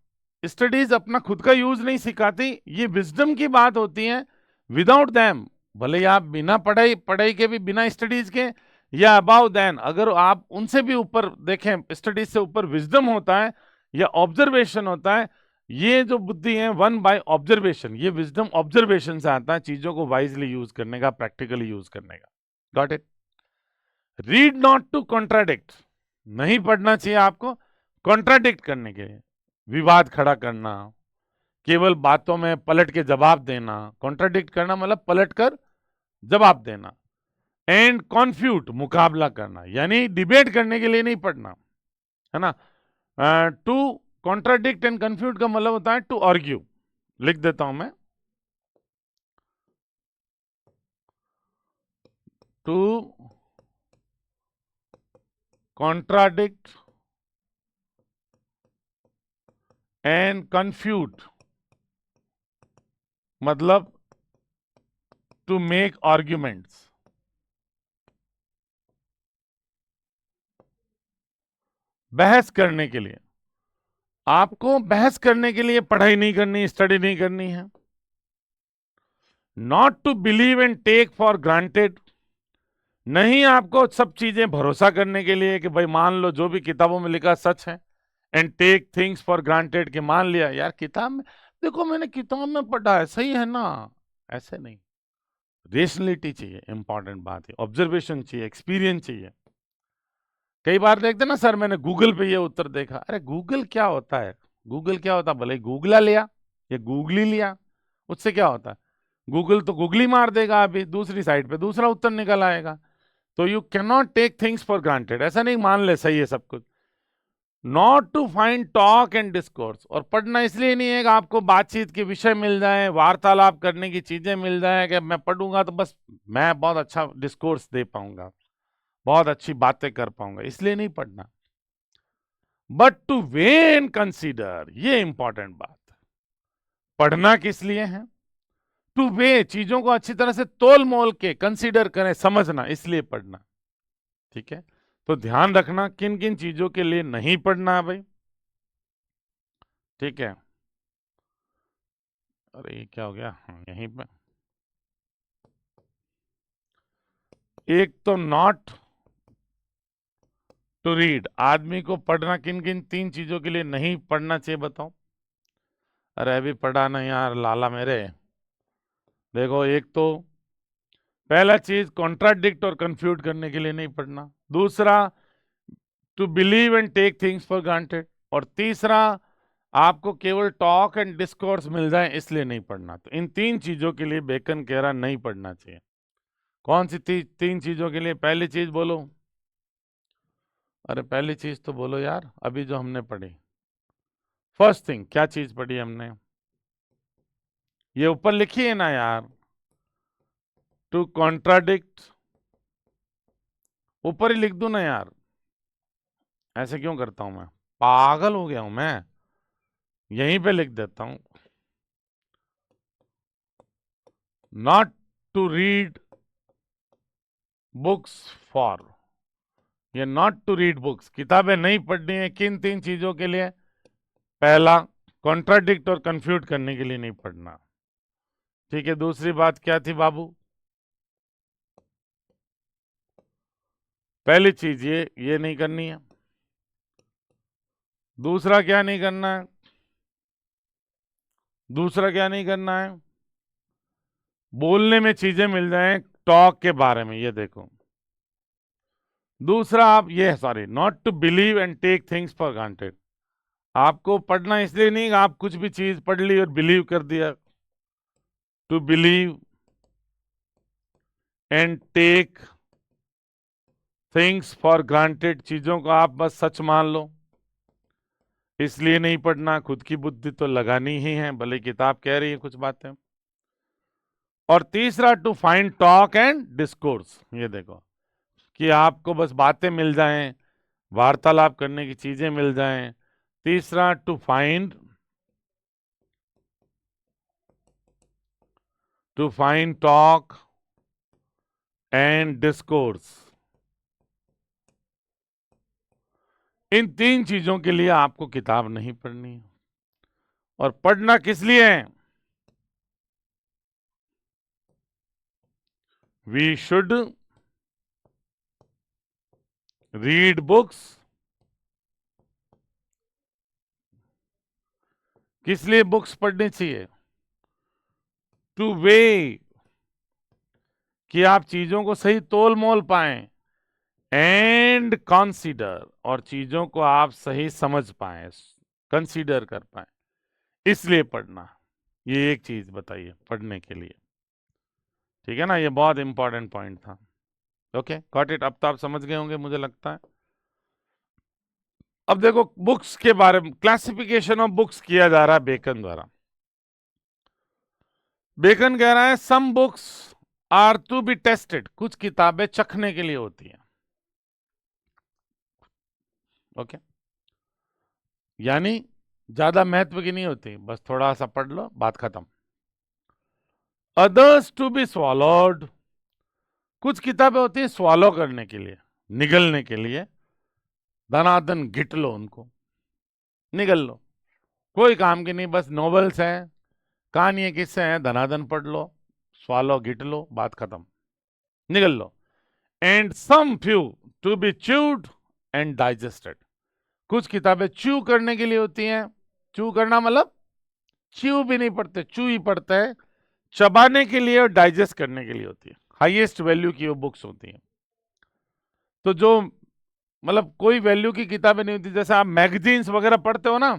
Speaker 1: स्टडीज अपना खुद का यूज नहीं सिखाती, ये विजडम की बात होती है। विदाउट दैम, भले ही आप बिना पढ़ाई पढ़ाई के भी, बिना स्टडीज के, या अबाउ दैन, अगर आप उनसे भी ऊपर देखें, स्टडीज से ऊपर विजडम होता है या ऑब्जर्वेशन होता है। ये जो बुद्धि है वन बाय ऑब्जर्वेशन, ये विजडम ऑब्जर्वेशन से आता है, चीजों को वाइजली यूज करने का, प्रैक्टिकली यूज करने का। Got it? Read not to contradict, नहीं पढ़ना चाहिए आपको कॉन्ट्राडिक्ट करने के लिए, विवाद खड़ा करना, केवल बातों में पलट के जवाब देना। कॉन्ट्राडिक्ट करना मतलब पलट कर जवाब देना। एंड कॉन्फ्यूट, मुकाबला करना, यानी डिबेट करने के लिए नहीं पढ़ना, है ना? टू कॉन्ट्राडिक्ट एंड कन्फ्यूट का मतलब होता है टू आर्ग्यू। लिख देता हूं मैं, टू कॉन्ट्राडिक्ट एंड कन्फ्यूट मतलब टू मेक आर्ग्यूमेंट्स। बहस करने के लिए, आपको बहस करने के लिए पढ़ाई नहीं करनी, स्टडी नहीं करनी है। Not to believe and take for granted, नहीं आपको सब चीजें भरोसा करने के लिए कि भाई मान लो जो भी किताबों में लिखा सच है। And take things for granted, कि मान लिया यार किताब में, देखो मैंने किताब में पढ़ा है, सही है ना, ऐसे नहीं। रेशनलिटी चाहिए, इंपॉर्टेंट बात है। ऑब्जर्वेशन चाहिए, एक्सपीरियंस चाहिए। कई बार देखते ना, सर मैंने गूगल पे ये उत्तर देखा। अरे गूगल क्या होता है? गूगल क्या होता है? भले गूगला लिया या गूगली लिया, उससे क्या होता है? गूगल तो गूगली मार देगा, अभी दूसरी साइड पे दूसरा उत्तर निकल आएगा। तो you can not take things for granted, ऐसा नहीं मान ले सही है सब कुछ। Not to find talk and discourse, और पढ़ना इसलिए नहीं है कि आपको बातचीत के विषय मिल जाए, वार्तालाप करने की चीजें मिल जाए, कि मैं पढ़ूंगा तो बस मैं बहुत अच्छा डिस्कोर्स दे पाऊंगा, बहुत अच्छी बातें कर पाऊंगा, इसलिए नहीं पढ़ना। But two way and consider, ये इंपॉर्टेंट बात। पढ़ना किस लिए है? टू वे, चीजों को अच्छी तरह से तोल मोल के कंसीडर करें, समझना, इसलिए पढ़ना। ठीक है? तो ध्यान रखना किन किन चीजों के लिए नहीं पढ़ना है भाई। ठीक है? अरे ये क्या हो गया, यहीं पे एक तो नॉट टू रीड, आदमी को पढ़ना किन किन 3 चीजों के लिए नहीं पढ़ना चाहिए बताओ। अरे अभी पढ़ा नहीं यार लाला मेरे। देखो, एक तो पहला चीज कॉन्ट्राडिक्ट और कंफ्यूज करने के लिए नहीं पढ़ना, दूसरा to believe and take things for granted, और तीसरा आपको केवल टॉक एंड डिस्कोर्स मिल जाए इसलिए नहीं पढ़ना। तो इन 3 चीजों के लिए बेकन कह रहा नहीं पढ़ना चाहिए। कौन सी 3 चीजों के लिए? पहली चीज बोलो। अरे पहली चीज तो बोलो यार, अभी जो हमने पढ़ी फर्स्ट थिंग, क्या चीज पढ़ी हमने? ये ऊपर लिखी है ना यार, टू कॉन्ट्राडिक्ट। ऊपर ही लिख दूं ना यार, ऐसे क्यों करता हूं मैं, पागल हो गया हूं मैं। यहीं पे लिख देता हूं, not to read books for, ये नॉट टू रीड बुक्स, किताबें नहीं पढ़नी है किन 3 चीजों के लिए? पहला कॉन्ट्राडिक्ट और कंफ्यूज करने के लिए नहीं पढ़ना, ठीक है। दूसरी बात क्या थी बाबू? पहली चीज ये नहीं करनी है। दूसरा क्या नहीं करना है? दूसरा क्या नहीं करना है? बोलने में चीजें मिल जाएं टॉक के बारे में, ये देखो। दूसरा आप ये sorry, not to believe and take things for granted, आपको पढ़ना इसलिए नहीं कि आप कुछ भी चीज पढ़ ली और बिलीव कर दिया। To believe and take things for granted, चीजों को आप बस सच मान लो, इसलिए नहीं पढ़ना। खुद की बुद्धि तो लगानी ही है, भले किताब कह रही है कुछ बातें। और तीसरा to find talk and discourse, ये देखो कि आपको बस बातें मिल जाएं, वार्तालाप करने की चीजें मिल जाएं। तीसरा to find talk and discourse. इन 3 चीजों के लिए आपको किताब नहीं पढ़नी है। और पढ़ना किस लिए है? वी शुड रीड बुक्स, किस लिए बुक्स पढ़नी चाहिए? टू वे, कि आप चीजों को सही तोल मोल पाएं, एंड कंसीडर, और चीजों को आप सही समझ पाएं, कंसीडर कर पाएं, इसलिए पढ़ना। ये एक चीज बताइए पढ़ने के लिए, ठीक है ना। ये बहुत इंपॉर्टेंट पॉइंट था। Okay, got it. अब तो आप समझ गए होंगे मुझे लगता है। अब देखो, बुक्स के बारे में क्लासिफिकेशन ऑफ बुक्स किया जा रहा है बेकन द्वारा। बेकन कह रहा है some books are to be tasted, कुछ किताबें चखने के लिए होती हैं। ओके, यानी ज्यादा महत्व की नहीं होती, बस थोड़ा सा पढ़ लो, बात खत्म। अदर्स टू बी स्वॉलोड, कुछ किताबें होती हैं स्वॉलो करने के लिए, निगलने के लिए, धनाधन घिट लो उनको, निगल लो, कोई काम की नहीं, बस नॉवेल्स हैं, कहानी किस्से हैं, धनाधन पढ़ लो, स्वालो घिट लो, बात खत्म, निगल लो। And some few to be chewed and digested, कुछ किताबें च्यू करने के लिए होती हैं। च्यू करना मतलब च्यू भी नहीं पढ़ते, चू ही पढ़ते हैं, चबाने के लिए और डाइजेस्ट करने के लिए होती है। हाईएस्ट वैल्यू की वो बुक्स होती हैं। तो जो मतलब कोई वैल्यू की किताबें नहीं होती, जैसे आप मैगजीन्स वगैरह पढ़ते हो ना,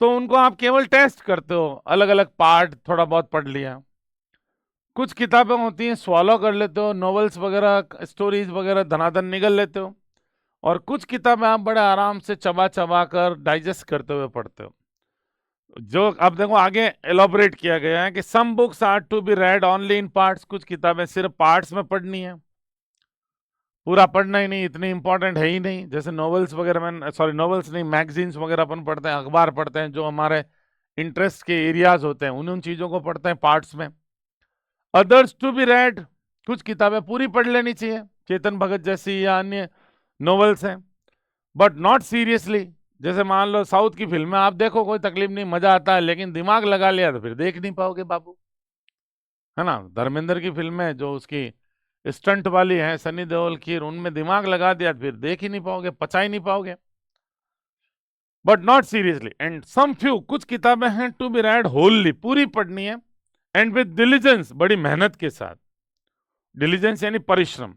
Speaker 1: तो उनको आप केवल टेस्ट करते हो, अलग अलग पार्ट थोड़ा बहुत पढ़ लिया। कुछ किताबें होती हैं स्वॉलो कर लेते हो, नॉवेल्स वगैरह, स्टोरीज वगैरह धनाधन निगल लेते हो। और कुछ किताबें आप बड़े आराम से चबा चबा कर डाइजेस्ट करते हुए पढ़ते हो। जो अब देखो आगे एलोबरेट किया गया है कि some books are to be read only in parts, कुछ किताबें सिर्फ पार्ट्स में पढ़नी है, पूरा पढ़ना ही नहीं, इतनी इंपॉर्टेंट है ही नहीं। जैसे नॉवेल्स वगैरह में, सॉरी नॉवेल्स नहीं, मैगजीन्स वगैरह अपन पढ़ते हैं, अखबार पढ़ते हैं, जो हमारे इंटरेस्ट के एरियाज होते हैं उन चीजों को पढ़ते हैं पार्ट्स में। अदर्स टू बी रेड, कुछ किताबें पूरी पढ़ लेनी चाहिए, चेतन भगत जैसी या अन्य नॉवेल्स हैं, बट नॉट सीरियसली, जैसे मान लो साउथ की फिल्में आप देखो, कोई तकलीफ नहीं, मजा आता है, लेकिन दिमाग लगा लिया तो फिर देख नहीं पाओगे बाबू, है ना। धर्मेंद्र की फिल्में जो उसकी स्टंट वाली है, सनी देओल की, उनमें दिमाग लगा दिया तो फिर देख ही नहीं पाओगे, पचा ही नहीं पाओगे। But not seriously and some few, कुछ किताबें हैं टू बी रेड होलली, पूरी पढ़नी है, एंड विद डिलीजेंस, बड़ी मेहनत के साथ। डिलीजेंस यानी परिश्रम,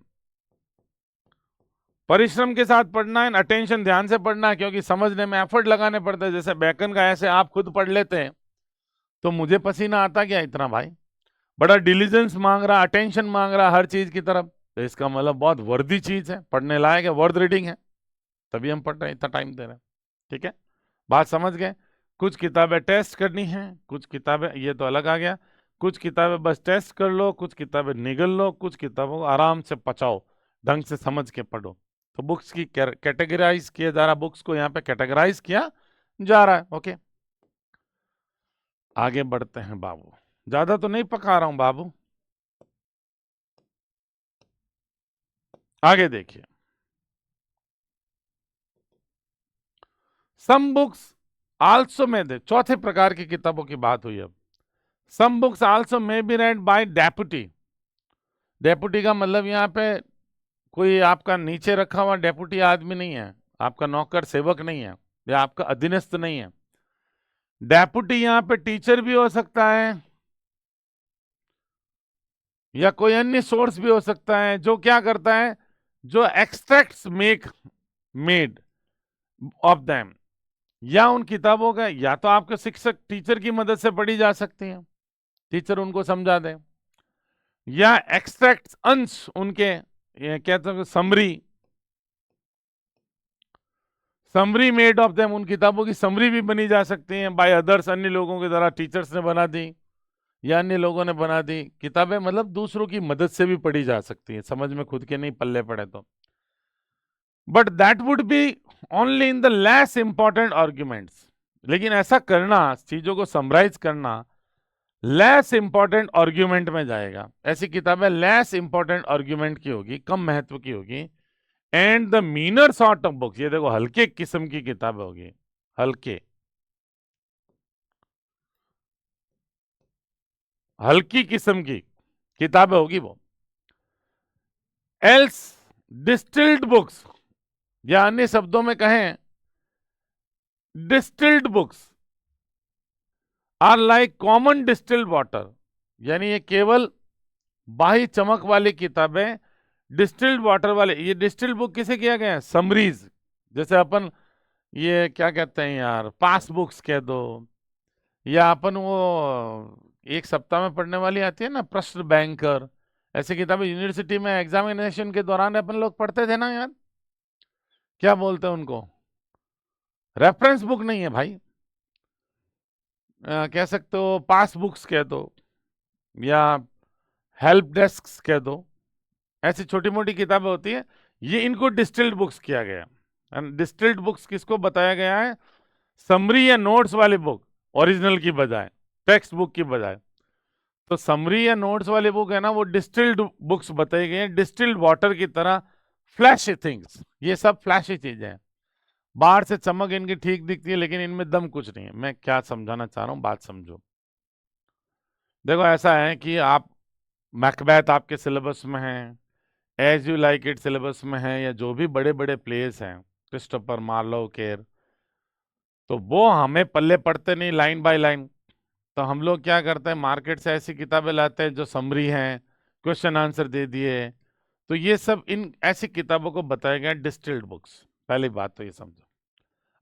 Speaker 1: परिश्रम के साथ पढ़ना है, अटेंशन, ध्यान से पढ़ना है, क्योंकि समझने में एफर्ट लगाने पड़ते हैं। जैसे बैकन का ऐसे आप खुद पढ़ लेते हैं तो मुझे पसीना आता क्या इतना भाई, बड़ा डिलीजेंस मांग रहा, अटेंशन मांग रहा हर चीज की तरफ, तो इसका मतलब बहुत वर्दी चीज है, पढ़ने लायक है, वर्थ रीडिंग है, तभी हम पढ़ रहे हैं, इतना टाइम दे रहे हैं। ठीक है, बात समझ गए। कुछ किताबें टेस्ट करनी है, कुछ किताबें, ये तो अलग आ गया, कुछ किताबें बस टेस्ट कर लो, कुछ किताबें निगल लो, कुछ किताबों को आराम से पचाओ, ढंग से समझ के पढ़ो। तो बुक्स की कैटेगराइज किया जा रहा, बुक्स को यहाँ पे कैटेगराइज किया जा रहा है। ओके, आगे बढ़ते हैं बाबू, ज्यादा तो नहीं पका रहा हूं बाबू, आगे देखिए। सम बुक्स आल्सो में दे, चौथे प्रकार की किताबों की बात हुई अब। Some books also may be read by deputy. Deputy का मतलब यहाँ पे कोई आपका नीचे रखा हुआ डेप्यूटी आदमी नहीं है, आपका नौकर सेवक नहीं है, या आपका अधीनस्थ नहीं है। डेप्यूटी यहाँ पे टीचर भी हो सकता है, या कोई अन्य सोर्स भी हो सकता है, जो क्या करता है, जो extracts make made of them, या उन किताबों का, या तो आपके शिक्षक टीचर की मदद से पढ़ी जा सकती है, टीचर उनको समझा दे, या एक्सट्रैक्ट्स अंश उनके, ये कहते हैं summary, summary made of them, उन किताबों की समरी भी बनी जा सकती है बाय अदर्स, अन्य लोगों के द्वारा, टीचर्स ने बना दी या अन्य लोगों ने बना दी। किताबें मतलब दूसरों की मदद से भी पढ़ी जा सकती है, समझ में खुद के नहीं पल्ले पड़े तो। But that would be only in the less important arguments, लेकिन ऐसा करना, चीजों को समराइज करना, लेस इंपॉर्टेंट आर्ग्यूमेंट में जाएगा। ऐसी किताबें लेस इंपॉर्टेंट आर्ग्यूमेंट की होगी, कम महत्व की होगी। And the meaner sort of books, ये देखो हल्के किस्म की किताबें होगी, हल्के, हल्की किस्म की किताबें होगी वो। एल्स डिस्टिल्ड बुक्स, या अन्य शब्दों में कहें distilled books are like common distilled water, यानी ये केवल बाही चमक वाली किताबें, डिस्टिल्ड वाटर वाले। ये डिस्टिल्ड बुक किसे किया गया है, समरीज, जैसे अपन ये क्या कहते हैं यार, पास बुक्स कह दो, या अपन वो एक सप्ताह में पढ़ने वाली आती है ना, प्रश्न बैंकर, ऐसी किताबें यूनिवर्सिटी में एग्जामिनेशन के दौरान अपन लोग पढ़ते थे ना यार, क्या बोलते हैं उनको, रेफरेंस बुक नहीं है भाई, कह सकते हो पास बुक्स कह दो, या हेल्प डेस्क कह दो, ऐसी छोटी मोटी किताबें होती है, ये इनको डिस्टिल्ड बुक्स किया गया। एंड डिस्टिल्ड बुक्स किसको बताया गया है, समरी या नोट्स वाली बुक, ओरिजिनल की बजाय, टेक्स्ट बुक की बजाय। तो समरी या नोट्स वाली बुक है ना, वो डिस्टिल्ड बुक्स बताई गई है, डिस्टिल्ड वाटर की तरह, फ्लैशी थिंग्स, ये सब फ्लैशी चीजें हैं, बाहर से चमक इनकी ठीक दिखती है लेकिन इनमें दम कुछ नहीं है। मैं क्या समझाना चाह रहा हूं, बात समझो। देखो ऐसा है कि आप, मैकबेथ आपके सिलेबस में है, as you like it syllabus में है, या जो भी बड़े बड़े प्लेस हैं, क्रिस्टोफर मार्लो केर, तो वो हमें पल्ले पड़ते नहीं लाइन बाय लाइन। तो हम लोग क्या करते हैं, मार्केट से ऐसी किताबें लाते हैं जो समरी हैं, क्वेश्चन आंसर दे दिए। तो ये सब इन ऐसी किताबों को बताया गया डिस्टिल्ड बुक्स। पहली बात तो ये समझो।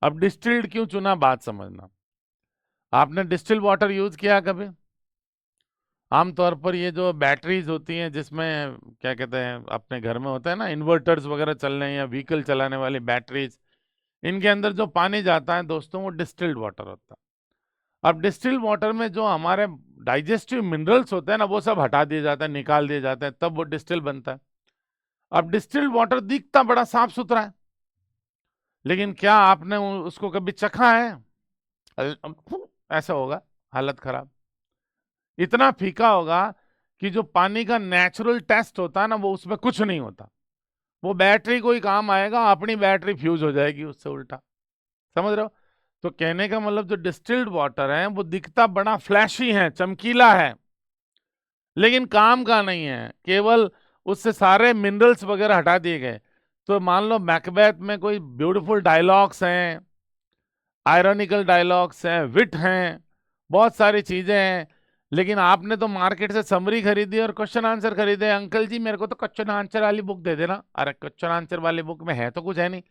Speaker 1: अब डिस्टिल्ड क्यों चुना, बात समझना। आपने डिस्टिल्ड वाटर यूज किया कभी? आमतौर पर ये जो बैटरीज होती हैं, जिसमें क्या कहते हैं, अपने घर में होता है ना, इन्वर्टर्स वगैरह चलने या व्हीकल चलाने वाली बैटरीज, इनके अंदर जो पानी जाता है दोस्तों, वो डिस्टिल्ड वाटर होता है। अब डिस्टिल्ड वाटर में जो हमारे डाइजेस्टिव मिनरल्स होते हैं ना, वो सब हटा दिए जाते हैं, निकाल दिए जाते हैं, तब वो डिस्टिल बनता है। अब डिस्टिल्ड वाटर दिखता बड़ा साफ सुथरा है, लेकिन क्या आपने उसको कभी चखा है? ऐसा होगा, हालत खराब, इतना फीका होगा कि जो पानी का नेचुरल टेस्ट होता है ना, वो उसमें कुछ नहीं होता। वो बैटरी कोई काम आएगा, अपनी बैटरी फ्यूज हो जाएगी उससे उल्टा। समझ रहे हो? तो कहने का मतलब जो डिस्टिल्ड वाटर है वो दिखता बड़ा फ्लैशी है, चमकीला है, लेकिन काम का नहीं है, केवल उससे सारे मिनरल्स वगैरह हटा दिए गए। तो मान लो मैकबेथ में कोई ब्यूटीफुल डायलॉग्स हैं, आयरॉनिकल डायलॉग्स हैं, विट हैं, बहुत सारी चीजें हैं, लेकिन आपने तो मार्केट से समरी खरीदी और क्वेश्चन आंसर खरीदे। अंकल जी मेरे को तो क्वेश्चन आंसर वाली बुक दे देना। अरे क्वेश्चन आंसर वाली बुक में है तो कुछ है नहीं।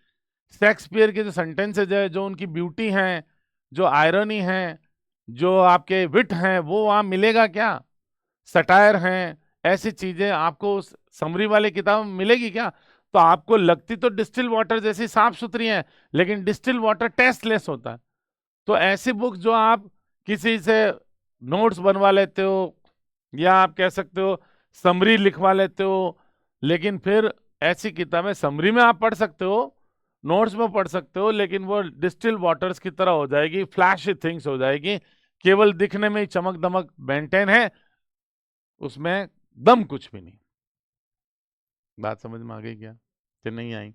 Speaker 1: शेक्सपियर के जो सेंटेंसेज है, जो उनकी ब्यूटी है, जो आयरनी है, जो आपके विट हैं, वो वहां मिलेगा क्या? सटायर हैं, ऐसी चीजें आपको उस समरी वाली किताब में मिलेगी क्या? तो आपको लगती तो डिस्टिल वाटर जैसी साफ सुथरी है, लेकिन डिस्टिल वाटर टेस्टलेस होता है। तो ऐसी बुक जो आप किसी से नोट्स बनवा लेते हो, या आप कह सकते हो समरी लिखवा लेते हो, लेकिन फिर ऐसी किताबें समरी में आप पढ़ सकते हो, नोट्स में पढ़ सकते हो, लेकिन वो डिस्टिल वाटर्स की तरह हो जाएगी, फ्लैशी थिंग्स हो जाएगी, केवल दिखने में ही चमक दमक मेंटेन है, उसमें दम कुछ भी नहीं। बात समझ में आ गई क्या कि नहीं आई?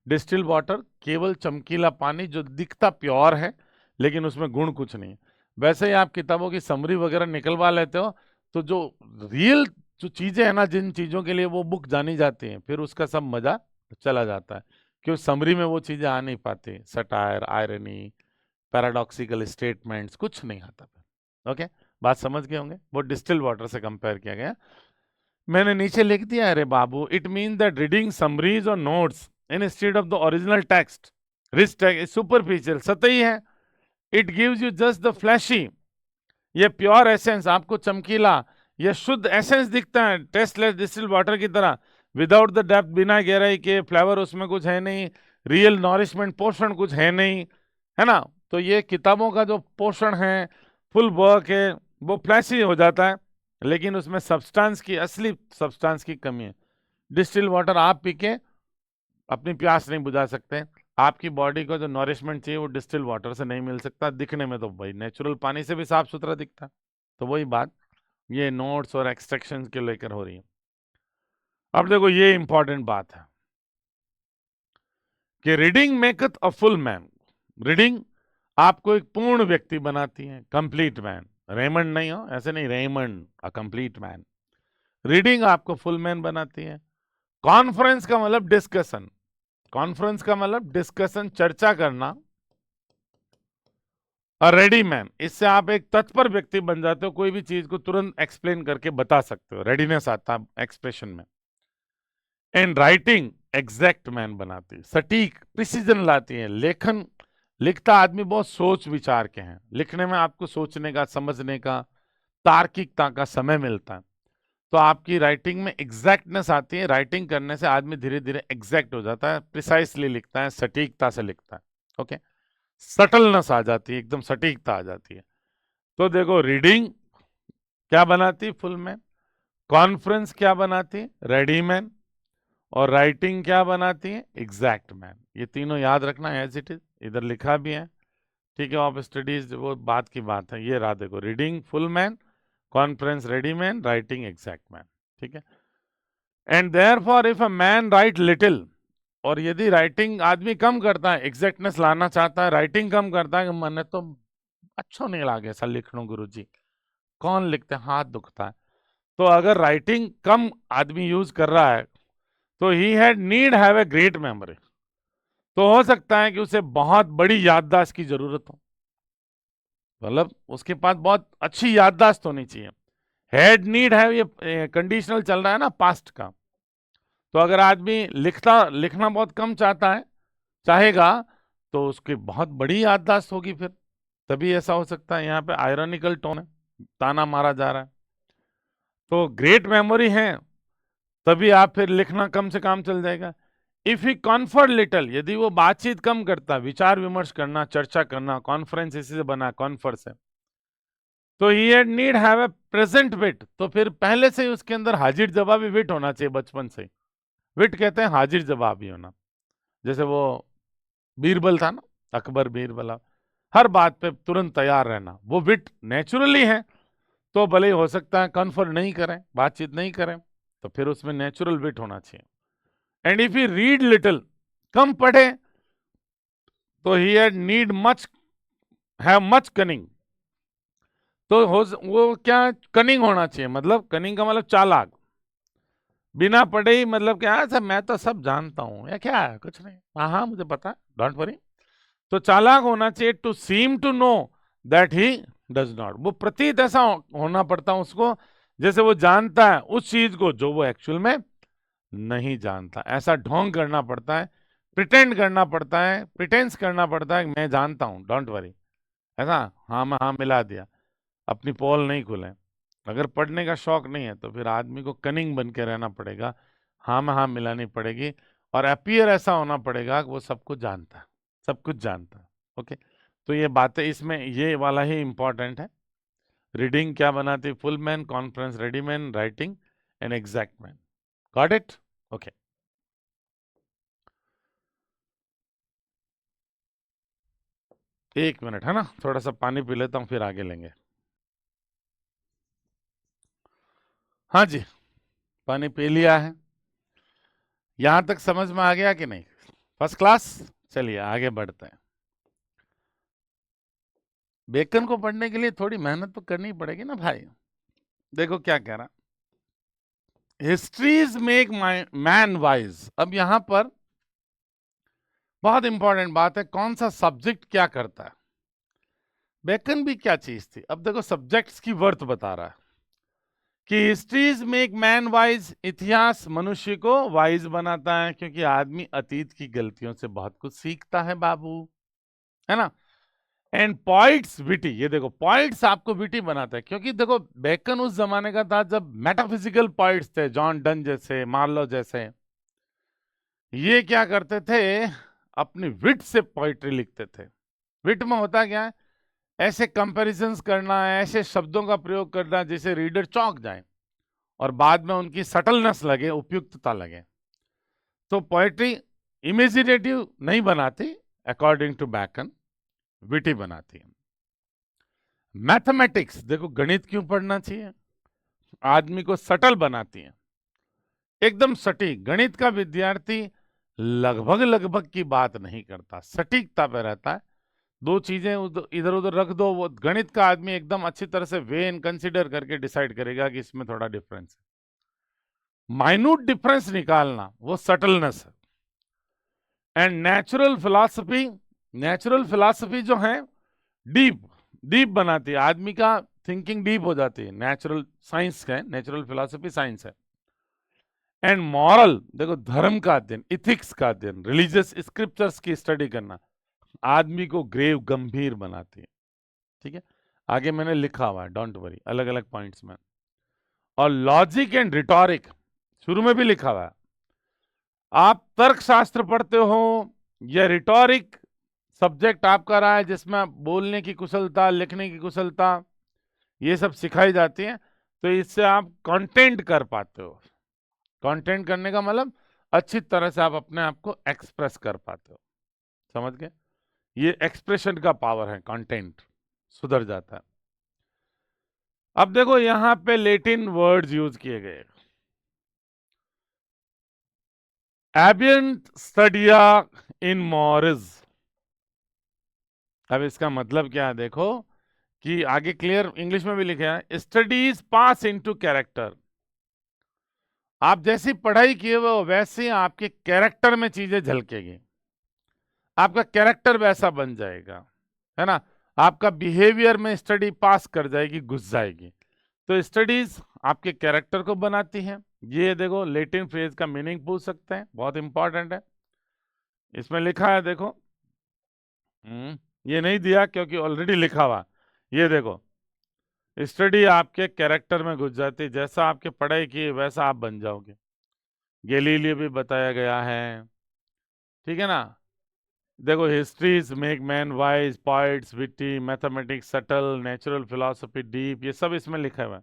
Speaker 1: डिस्टिल वाटर केवल चमकीला पानी जो दिखता प्योर है, लेकिन उसमें गुण कुछ नहीं। वैसे ही आप किताबों की समरी वगैरह निकलवा लेते हो, तो जो रियल जो चीजें हैं ना, जिन चीजों के लिए वो बुक जानी जाती है, फिर उसका सब मजा चला जाता है, क्योंकि समरी में वो चीजें आ नहीं पाती। सटायर, आयरनी, पैराडॉक्सिकल स्टेटमेंट्स, कुछ नहीं आता फिर। ओके, बात समझ गए होंगे? वो डिस्टिल वाटर से कंपेयर किया गया। मैंने नीचे लिख दिया, अरे बाबू, it mean that reading summaries और notes instead of the original text, rich text, superficial, सतही है। It gives you just the flashy, ये प्योर एसेंस, आपको चमकीला, ये शुद्ध एसेंस दिखता है, टेस्टलेस डिस्टिल्ड वाटर की तरह, विदाउट द डेप्थ, बिना गहराई के, फ्लेवर उसमें कुछ है नहीं, रियल नॉरिशमेंट, पोषण कुछ है नहीं, है ना? तो ये किताबों का जो पोषण है, फुल वर्क है, वो फ्लैशी हो जाता है, लेकिन उसमें सब्सटेंस की, असली सब्सटेंस की कमी है। डिस्टिल वाटर आप पी के अपनी प्यास नहीं बुझा सकते। आपकी बॉडी को जो नॉरिशमेंट चाहिए वो डिस्टिल वाटर से नहीं मिल सकता। दिखने में तो भाई नेचुरल पानी से भी साफ सुथरा दिखता है। तो वही बात ये नोट्स और एक्सट्रैक्शन के लेकर हो रही है। अब देखो ये इंपॉर्टेंट बात है कि reading maketh a full man. Reading आपको एक पूर्ण व्यक्ति बनाती है, कंप्लीट मैन। रेमंड नहीं हो, ऐसे नहीं, Raymond, a complete man. Reading आपको फुल मैन बनाती है। कॉन्फ्रेंस का मतलब डिस्कशन, कॉन्फ्रेंस का मतलब डिस्कशन, चर्चा करना। और रेडी मैन, इससे आप एक तत्पर व्यक्ति बन जाते हो, कोई भी चीज को तुरंत एक्सप्लेन करके बता सकते हो, रेडीनेस आता है एक्सप्रेशन में। एंड राइटिंग एग्जैक्ट मैन बनाती है, सटीक, प्रिसीजन लाती है। लेखन, लिखता आदमी बहुत सोच विचार के हैं, लिखने में आपको सोचने का, समझने का, तार्किकता का समय मिलता है। तो आपकी राइटिंग में एग्जैक्टनेस आती है। राइटिंग करने से आदमी धीरे धीरे एग्जैक्ट हो जाता है, प्रिसाइसली लिखता है, सटीकता से लिखता है। ओके, सटलनेस आ जाती है, एकदम सटीकता आ जाती है। तो देखो, रीडिंग क्या बनाती? Full man. कॉन्फ्रेंस क्या बनाती? Ready man. और राइटिंग क्या बनाती है? Exact man. ये तीनों याद रखना, एज इट इज, इधर लिखा भी है, ठीक है? ऑफ स्टडीज वो बात की बात है। ये रहा, देखो, reading full man, conference ready man, writing exact man, ठीक है? And therefore if a man right little, और यदि राइटिंग आदमी कम करता है, एग्जैक्टनेस लाना चाहता है, राइटिंग कम करता है कि मैंने तो अच्छा नहीं लगे ऐसा लिखना गुरुजी, कौन लिखते हैं, हाथ दुखता है। तो अगर राइटिंग कम आदमी यूज कर रहा है, तो he had need have a great memory. तो हो सकता है कि उसे बहुत बड़ी याददाश्त की जरूरत हो, मतलब उसके पास बहुत अच्छी याददाश्त होनी चाहिए। हैड नीड हैव, ये कंडीशनल चल रहा है ना, पास्ट का। तो अगर आदमी लिखना बहुत कम चाहेगा, तो उसकी बहुत बड़ी याददाश्त होगी फिर, तभी ऐसा हो सकता है। यहाँ पे आयरनिकल टोन है, ताना मारा जा रहा है। तो ग्रेट मेमोरी है, तभी आप फिर लिखना कम से काम चल जाएगा। इफ ही कॉन्फर्ड लिटल, यदि वो बातचीत कम करता, विचार विमर्श करना, चर्चा करना, कॉन्फ्रेंस इसी से बना, कॉन्फर्स है, तो he had need have a present wit. तो फिर पहले से ही उसके अंदर हाजिर जवाबी विट होना चाहिए, बचपन से ही। विट कहते हैं हाजिर जवाबी होना। जैसे वो बीरबल था ना, अकबर बीरबल, हर बात पे तुरंत तैयार रहना, वो विट नेचुरली है। तो भले ही हो सकता है कन्फर्म नहीं करें, बातचीत नहीं करें, तो फिर उसमें नेचुरल विट होना चाहिए। And if you read little, कम पढ़े, तो he had need much, have much cunning. तो वो क्या कनिंग होना चाहिए, मतलब कनिंग का मतलब चालाक, बिना पढ़े ही, मतलब क्या है, सब मैं तो सब जानता हूँ या क्या है, कुछ नहीं, हाँ हाँ मुझे पता है, डोंट वरी। तो चालाक होना चाहिए, to seem to know that he does not, वो प्रतीत ऐसा होना पड़ता है उसको जैसे वो जानता है उस चीज को जो वो एक्चुअल में नहीं जानता। ऐसा ढोंग करना पड़ता है, प्रिटेंड करना पड़ता है, प्रिटेंस करना पड़ता है, मैं जानता हूँ, डोंट वरी। ऐसा हाँ में हाँ मिला दिया, अपनी पोल नहीं खुले। अगर पढ़ने का शौक नहीं है तो फिर आदमी को कनिंग बन के रहना पड़ेगा, हाँ में हाँ मिलानी पड़ेगी, और अपीयर ऐसा होना पड़ेगा कि वो सब कुछ जानता है, सब कुछ जानता है। ओके, तो ये बातें इसमें ये वाला ही इंपॉर्टेंट है। रीडिंग क्या बनाती है, full man, conference ready man, writing an exact man. Got it? Okay, एक मिनट है ना, थोड़ा सा पानी पी लेता हूँ फिर आगे लेंगे। हाँ जी, पानी पी लिया है। यहां तक समझ में आ गया कि नहीं? First class. चलिए आगे बढ़ते हैं। बेकन को पढ़ने के लिए थोड़ी मेहनत तो करनी पड़ेगी ना भाई। देखो क्या कह रहा, हिस्ट्रीज मेक मैन वाइज। अब यहां पर बहुत इंपॉर्टेंट बात है, कौन सा सब्जेक्ट क्या करता है। बेकन भी क्या चीज थी, अब देखो सब्जेक्ट्स की वर्थ बता रहा है कि हिस्ट्रीज मेक मैन वाइज, इतिहास मनुष्य को वाइज बनाता है, क्योंकि आदमी अतीत की गलतियों से बहुत कुछ सीखता है बाबू, है ना। एंड पॉइंट्स विटी, ये देखो पॉइंट्स आपको विटी बनाता है, क्योंकि देखो बेकन उस जमाने का था जब मेटाफिजिकल पॉइंट्स थे, जॉन डन जैसे, मार्लो जैसे, ये क्या करते थे, अपनी विट से पोइट्री लिखते थे। विट में होता क्या है, ऐसे कंपैरिजंस करना है, ऐसे शब्दों का प्रयोग करना जिसे रीडर चौंक जाए और बाद में उनकी सटलनेस लगे, उपयुक्तता लगे। तो पोएट्री इमेजिनेटिव नहीं बनाती, अकॉर्डिंग टू बैकन विटी बनाती है। मैथमेटिक्स, देखो गणित क्यों पढ़ना चाहिए, आदमी को सटल बनाती है, एकदम सटीक। गणित का विद्यार्थी लगभग लगभग की बात नहीं करता, सटीकता पे रहता है। दो चीजें इधर उधर रख दो, वो गणित का आदमी एकदम अच्छी तरह से वे एंड कंसिडर करके डिसाइड करेगा कि इसमें थोड़ा डिफरेंस है। माइन्यूट डिफरेंस निकालना वो सटलनेस है। And natural philosophy, natural philosophy जो है डीप, डीप बनाती है, आदमी का थिंकिंग डीप हो जाती है। नेचुरल साइंस है, नेचुरल फिलॉसफी साइंस है। एंड मॉरल, देखो धर्म का अध्ययन, इथिक्स का अध्ययन, रिलीजियस स्क्रिप्चर्स की स्टडी करना आदमी को ग्रेव, गंभीर बनाती है। ठीक है, आगे मैंने लिखा हुआ है, डोंट वरी, अलग अलग पॉइंट्स में। और लॉजिक एंड रिटोरिक शुरू में भी लिखा हुआ है। आप तर्कशास्त्र पढ़ते हो या रिटोरिक सब्जेक्ट आपका रहा है जिसमें बोलने की कुशलता, लिखने की कुशलता, ये सब सिखाई जाती है, तो इससे आप कंटेंट कर पाते हो। कंटेंट करने का मतलब अच्छी तरह से आप अपने आप को एक्सप्रेस कर पाते हो, समझ गए? ये एक्सप्रेशन का पावर है, कंटेंट सुधर जाता है। अब देखो यहां पे लैटिन वर्ड्स यूज किए गए, एबियंट स्टडिया इन मॉरिस। अब इसका मतलब क्या है, देखो कि आगे क्लियर इंग्लिश में भी लिखा है, स्टडीज पास इनटू कैरेक्टर। आप जैसी पढ़ाई किए वो वैसे ही आपके कैरेक्टर में चीजें झलकेगी, आपका कैरेक्टर वैसा बन जाएगा, है ना। आपका बिहेवियर में स्टडी पास कर जाएगी, घुस जाएगी। तो स्टडीज आपके कैरेक्टर को बनाती है। ये देखो लैटिन फ्रेज का मीनिंग पूछ सकते हैं, बहुत इंपॉर्टेंट है। इसमें लिखा है देखो, ये नहीं दिया क्योंकि ऑलरेडी लिखा हुआ। ये देखो, स्टडी आपके कैरेक्टर में घुस जाती है, जैसा आपके पढ़ाई की वैसा आप बन जाओगे। गैलीलियो भी बताया गया है, ठीक है ना। देखो histories make man wise, poets witty, mathematics subtle, natural philosophy deep, ये सब इसमें लिखा हुआ है,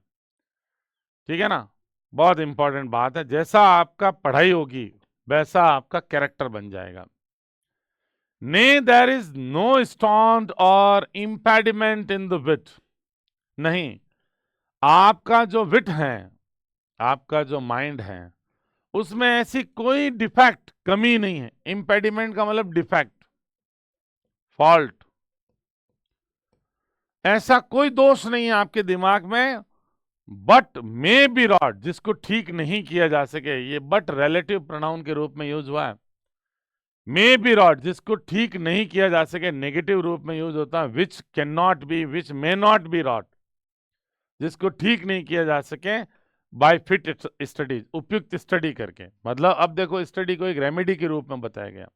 Speaker 1: ठीक है ना। बहुत इंपॉर्टेंट बात है, जैसा आपका पढ़ाई होगी वैसा आपका कैरेक्टर बन जाएगा। ने there is no stond or impediment in the विट। नहीं, आपका जो विट है, आपका जो माइंड है, उसमें ऐसी कोई डिफेक्ट, कमी नहीं है। इम्पेडिमेंट का मतलब डिफेक्ट, फॉल्ट। ऐसा कोई दोष नहीं है आपके दिमाग में, बट मे बी रॉट, जिसको ठीक नहीं किया जा सके। ये बट रिलेटिव प्रोनाउन के रूप में यूज हुआ है। मे बी रॉट, जिसको ठीक नहीं किया जा सके, नेगेटिव रूप में यूज होता है। Which can not be, which may not be wrought, जिसको ठीक नहीं किया जा सके बाय फिट स्टडीज, उपयुक्त स्टडी करके। मतलब अब देखो, स्टडी को एक रेमेडी के रूप में बताया गया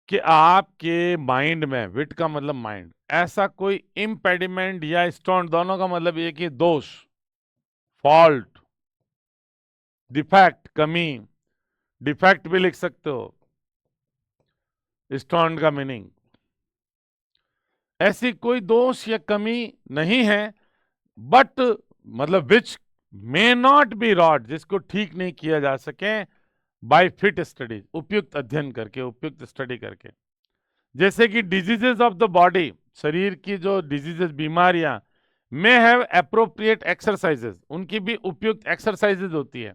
Speaker 1: कि आपके माइंड में, विट का मतलब माइंड, ऐसा कोई इम्पेडिमेंट या स्टोन, दोनों का मतलब ये कि दोष, फॉल्ट, डिफेक्ट, कमी, डिफेक्ट भी लिख सकते हो स्टोन का मीनिंग। ऐसी कोई दोष या कमी नहीं है, बट मतलब विच मे नॉट बी रॉट, जिसको ठीक नहीं किया जा सके बाय फिट स्टडीज, उपयुक्त अध्ययन करके, उपयुक्त स्टडी करके। जैसे कि डिजीजेस ऑफ द बॉडी, शरीर की जो डिजीजेस, बीमारियां, मे हैव एप्रोप्रिएट एक्सरसाइजेस, उनकी भी उपयुक्त एक्सरसाइजेस होती है।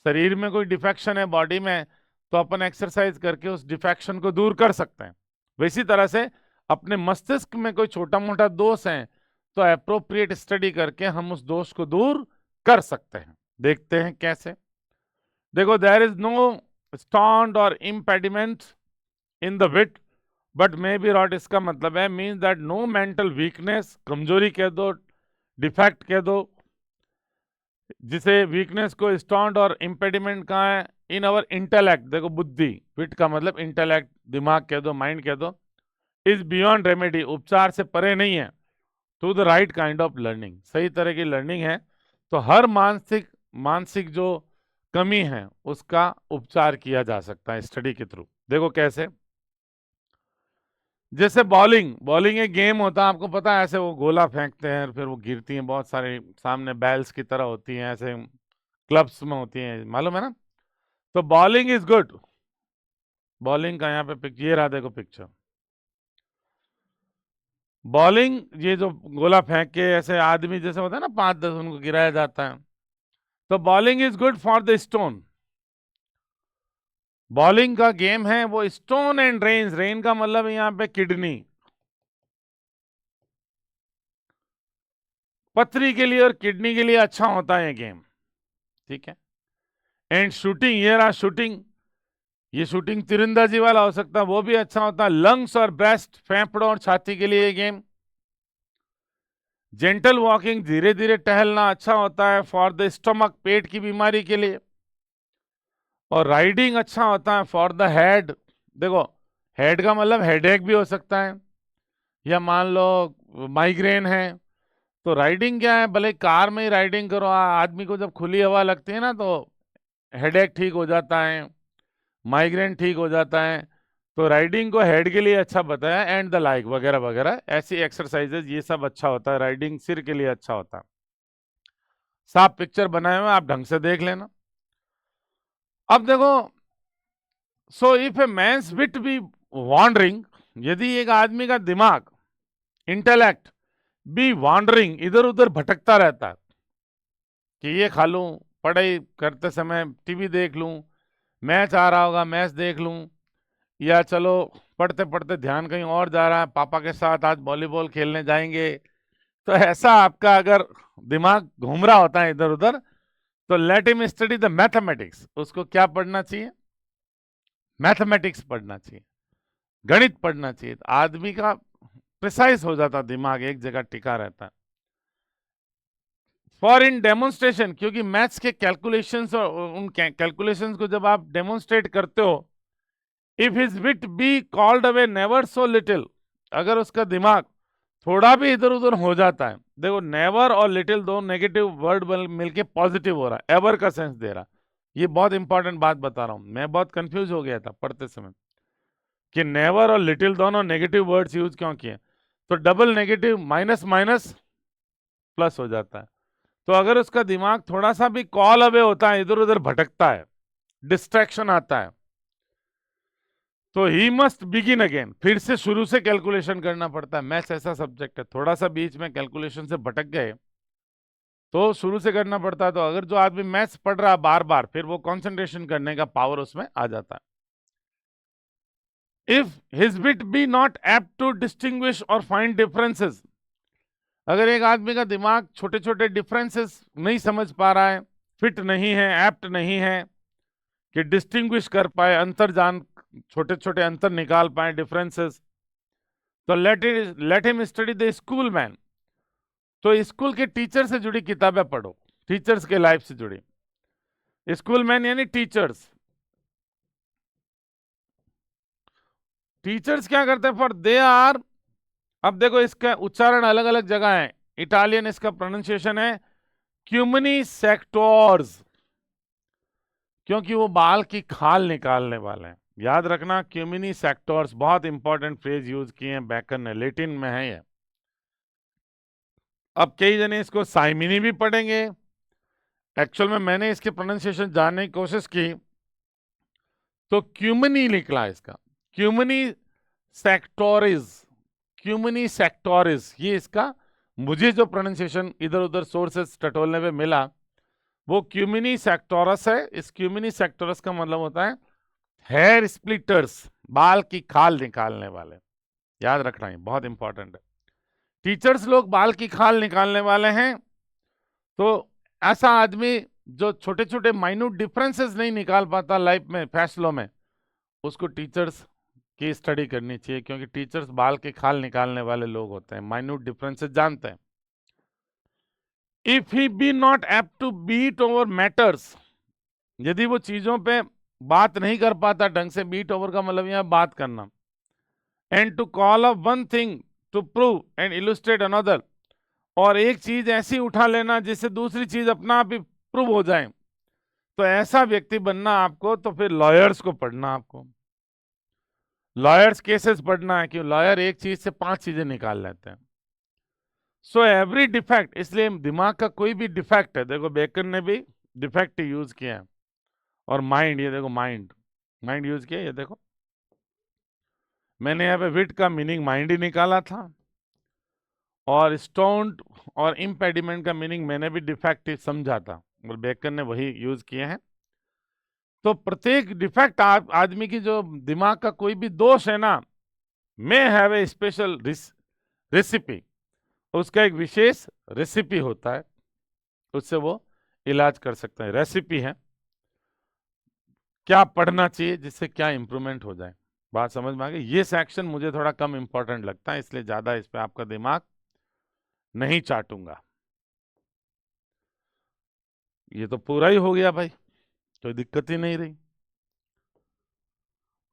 Speaker 1: शरीर में कोई डिफेक्शन है बॉडी में, तो अपन एक्सरसाइज करके उस डिफेक्शन को दूर कर सकते हैं। वैसी तरह से अपने मस्तिष्क में कोई छोटा मोटा दोष है, तो एप्रोप्रिएट स्टडी करके हम उस दोष को दूर कर सकते हैं। देखते हैं कैसे। देखो, there is no stond or impediment in the wit but may be wrought, इसका मतलब है means that no mental weakness, कमजोरी कह दो, डिफेक्ट कह दो, जिसे वीकनेस को स्टॉन्ड और इम्पेडिमेंट कहाँ है, इन अवर इंटेलेक्ट। देखो, बुद्धि, विट का मतलब इंटेलेक्ट, दिमाग कह दो, माइंड कह दो, इज बियॉन्ड रेमेडी, उपचार से परे नहीं है, to the right kind of learning, सही तरह की लर्निंग है। तो हर मानसिक जो कमी है उसका उपचार किया जा सकता है स्टडी के थ्रू। देखो कैसे। जैसे बॉलिंग एक गेम होता है, आपको पता है, ऐसे वो गोला फेंकते हैं, फिर वो गिरती हैं, बहुत सारे सामने बैल्स की तरह होती हैं, ऐसे क्लब्स में होती हैं, मालूम है ना। तो बॉलिंग इज गुड। बॉलिंग का यहाँ पे पिक्चर, ये रहा, देखो पिक्चर। बॉलिंग, ये जो गोला फेंक के ऐसे आदमी जैसे होता है ना, 5-10 उनको गिराया जाता है, तो bowling is good for the stone. Bowling का गेम है वो स्टोन एंड रेन, रेन का मतलब यहाँ पे किडनी, पथरी के लिए और किडनी के लिए अच्छा होता है ये गेम, ठीक है। एंड शूटिंग, ये रहा शूटिंग, ये शूटिंग तीरंदाजी वाला हो सकता है, वो भी अच्छा होता है। लंग्स और ब्रेस्ट, फेफड़ों और छाती के लिए ये गेम। जेंटल वॉकिंग, धीरे धीरे टहलना अच्छा होता है फॉर द स्टमक, पेट की बीमारी के लिए। और राइडिंग अच्छा होता है फॉर द हेड। देखो, हेड का मतलब हेडेक भी हो सकता है, या मान लो माइग्रेन है, तो राइडिंग क्या है, भले कार में ही राइडिंग करो, आदमी को जब खुली हवा लगती है ना, तो हेडेक ठीक हो जाता है, माइग्रेन ठीक हो जाता है। तो राइडिंग को हेड के लिए अच्छा बताया, एंड द लाइक वगैरह वगैरह, ऐसी एक्सरसाइजेज, ये सब अच्छा होता है। राइडिंग सिर के लिए अच्छा होता है। साफ पिक्चर बनाए हुए, आप ढंग से देख लेना। अब देखो, so if a man's wit be wandering, यदि एक आदमी का दिमाग, इंटेलेक्ट बी वॉन्डरिंग, इधर उधर भटकता रहता है, कि ये खा लूं, पढ़ाई करते समय टीवी देख लूं, मैच आ रहा होगा मैच देख लूं, या चलो पढ़ते पढ़ते ध्यान कहीं और जा रहा है, पापा के साथ आज वॉलीबॉल खेलने जाएंगे, तो ऐसा आपका अगर दिमाग घूम रहा होता है इधर उधर, तो let him study the mathematics. उसको क्या पढ़ना चाहिए? मैथमेटिक्स पढ़ना चाहिए, गणित पढ़ना चाहिए। तो आदमी का प्रिसाइज हो जाता, दिमाग एक जगह टिका रहता है। फॉर इन डेमोन्स्ट्रेशन, क्योंकि मैथ्स के कैलकुलेशंस, और उन कैलकुलेशंस को जब आप डेमोन्स्ट्रेट करते हो, if his wit be called away never so little, अगर उसका दिमाग थोड़ा भी इधर उधर हो जाता है, देखो नेवर और लिटिल दो नेगेटिव वर्ड मिलके पॉजिटिव हो रहा है, एवर का सेंस दे रहा। ये बहुत इंपॉर्टेंट बात बता रहा हूं, मैं बहुत कंफ्यूज हो गया था पढ़ते समय कि नेवर और लिटिल दोनों नेगेटिव वर्ड्स यूज क्यों किए। तो double negative, minus minus plus हो जाता है। तो अगर उसका दिमाग थोड़ा सा भी कॉल अवे होता है, इधर उधर भटकता है, डिस्ट्रैक्शन आता है, तो ही मस्ट बिगिन अगेन, फिर से शुरू से कैलकुलेशन करना पड़ता है। मैथ्स ऐसा सब्जेक्ट है, थोड़ा सा बीच में कैलकुलेशन से भटक गए तो शुरू से करना पड़ता है। तो अगर जो आदमी मैथ्स पढ़ रहा है बार बार, फिर वो कंसंट्रेशन करने का पावर उसमें आ जाता है। If his wit be not apt to distinguish or find differences, अगर एक आदमी का दिमाग छोटे छोटे डिफरेंसेस नहीं समझ पा रहा है, फिट नहीं है, एप्ट नहीं है कि डिस्टिंग्विश कर पाए, अंतर जान, छोटे छोटे अंतर निकाल पाए, डिफरेंसेस, तो let him study the school man. तो स्कूल के टीचर से जुड़ी किताबें पढ़ो, टीचर्स के लाइफ से जुड़ी। स्कूल मैन यानी टीचर्स। टीचर्स क्या करते हैं? फॉर दे आर, अब देखो इसका उच्चारण अलग अलग जगह है। इटालियन इसका प्रोनाउंसिएशन है क्यूमनी सेक्टोर्स, क्योंकि वो बाल की खाल निकालने वाले हैं। याद रखना, क्यूमिनी सेक्टोर्स, बहुत इंपॉर्टेंट फ्रेज यूज किए हैं बैकन ने, लेटिन में है ये। अब कई जने इसको साइमिनी भी पढ़ेंगे। एक्चुअल में मैंने इसके प्रोनाउंसिएशन जानने की कोशिश की तो क्यूमिनी निकला इसका, क्यूमिनी सेक्टोरिस, क्यूमिनी सेक्टोरिस, ये इसका मुझे जो प्रोनाउंसिएशन इधर उधर सोर्सेस टटोलने पे मिला वो क्यूमिनी सेक्टोरस है। इस क्यूमिनी सेक्टोरस का मतलब होता है हेयर स्प्लिटर्स, बाल की खाल निकालने वाले। याद रखना है, बहुत इंपॉर्टेंट है। टीचर्स लोग बाल की खाल निकालने वाले हैं। तो ऐसा आदमी जो छोटे छोटे माइन्यूट डिफरेंसेस नहीं निकाल पाता लाइफ में, फैसलों में, उसको टीचर्स की स्टडी करनी चाहिए, क्योंकि टीचर्स बाल की खाल निकालने वाले लोग होते हैं, माइन्यूट डिफरेंसेस जानते हैं। If he be not apt to beat over matters, यदि वो चीजों पे बात नहीं कर पाता ढंग से, बीट ओवर का मतलब यहां बात करना, and to call up one thing to prove and illustrate another, और एक चीज ऐसी उठा लेना जिससे दूसरी चीज अपना आप ही प्रूव हो जाए, तो ऐसा व्यक्ति बनना आपको। तो फिर लॉयर्स को पढ़ना, आपको लॉयर्स केसेस पढ़ना है, कि लॉयर एक चीज से 5 चीजें निकाल लेते हैं। सो एवरी डिफेक्ट, इसलिए दिमाग का कोई भी डिफेक्ट है, देखो बेकन ने भी डिफेक्ट यूज किया है, और माइंड, ये देखो माइंड, माइंड यूज किया, ये देखो मैंने यहाँ पे विट का मीनिंग माइंड ही निकाला था, और स्टोन्ड और इम्पेडिमेंट का मीनिंग मैंने भी डिफेक्ट समझा था, और बेकन ने वही यूज किए हैं। तो प्रत्येक डिफेक्ट आदमी की, जो दिमाग का कोई भी दोष है ना, may have a special recipe, उसका एक विशेष रेसिपी होता है, उससे वो इलाज कर सकते हैं। रेसिपी है, क्या पढ़ना चाहिए जिससे क्या इंप्रूवमेंट हो जाए। बात समझ में आ गई? ये सेक्शन मुझे थोड़ा कम इंपॉर्टेंट लगता है, इसलिए ज्यादा इस पे आपका दिमाग नहीं चाटूंगा। ये तो पूरा ही हो गया भाई, कोई दिक्कत ही नहीं रही।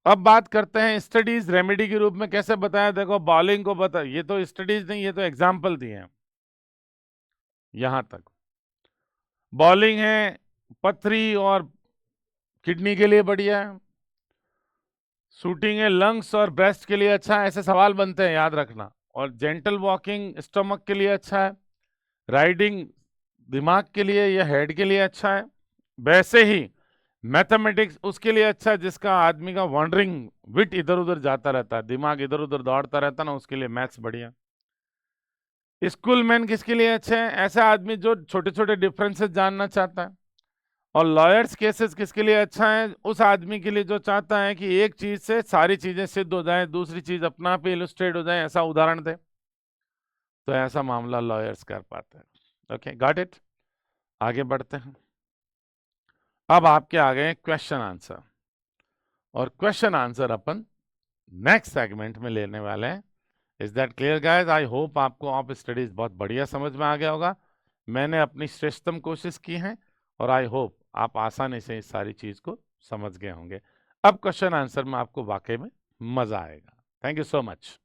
Speaker 1: अब बात करते हैं स्टडीज रेमेडी के रूप में कैसे बताया। देखो बॉलिंग को बता, ये तो स्टडीज नहीं, ये तो एग्जाम्पल दिए हैं यहां तक। बॉलिंग है, पथरी और किडनी के लिए बढ़िया है। शूटिंग है, लंग्स और ब्रेस्ट के लिए अच्छा है, ऐसे सवाल बनते हैं, याद रखना। और जेंटल वॉकिंग स्टमक के लिए अच्छा है। राइडिंग दिमाग के लिए या हेड के लिए अच्छा है। वैसे ही मैथमेटिक्स उसके लिए अच्छा है जिसका आदमी का वॉन्डरिंग विट इधर उधर जाता रहता है, दिमाग इधर उधर दौड़ता रहता है ना, उसके लिए मैथ्स बढ़िया। स्कूल मैन किसके लिए अच्छे हैं? ऐसा आदमी जो छोटे छोटे डिफरेंसेस जानना चाहता है। और लॉयर्स केसेस किसके लिए अच्छा है? उस आदमी के लिए जो चाहता है कि एक चीज से सारी चीजें सिद्ध हो जाए, दूसरी चीज अपना आप इलस्ट्रेट हो जाए, ऐसा उदाहरण दे। तो ऐसा मामला लॉयर्स कर पाते हैं। Okay, got it? आगे बढ़ते हैं। अब आपके आ गए क्वेश्चन आंसर, और क्वेश्चन आंसर अपन नेक्स्ट सेगमेंट में लेने वाले हैं। Is that clear guys? I hope आपको ऑफ स्टडीज बहुत बढ़िया समझ में आ गया होगा। मैंने अपनी श्रेष्ठतम कोशिश की है, और आई होप आप आसानी से इस सारी चीज को समझ गए होंगे। अब क्वेश्चन आंसर में आपको वाकई में मजा आएगा। Thank you so much.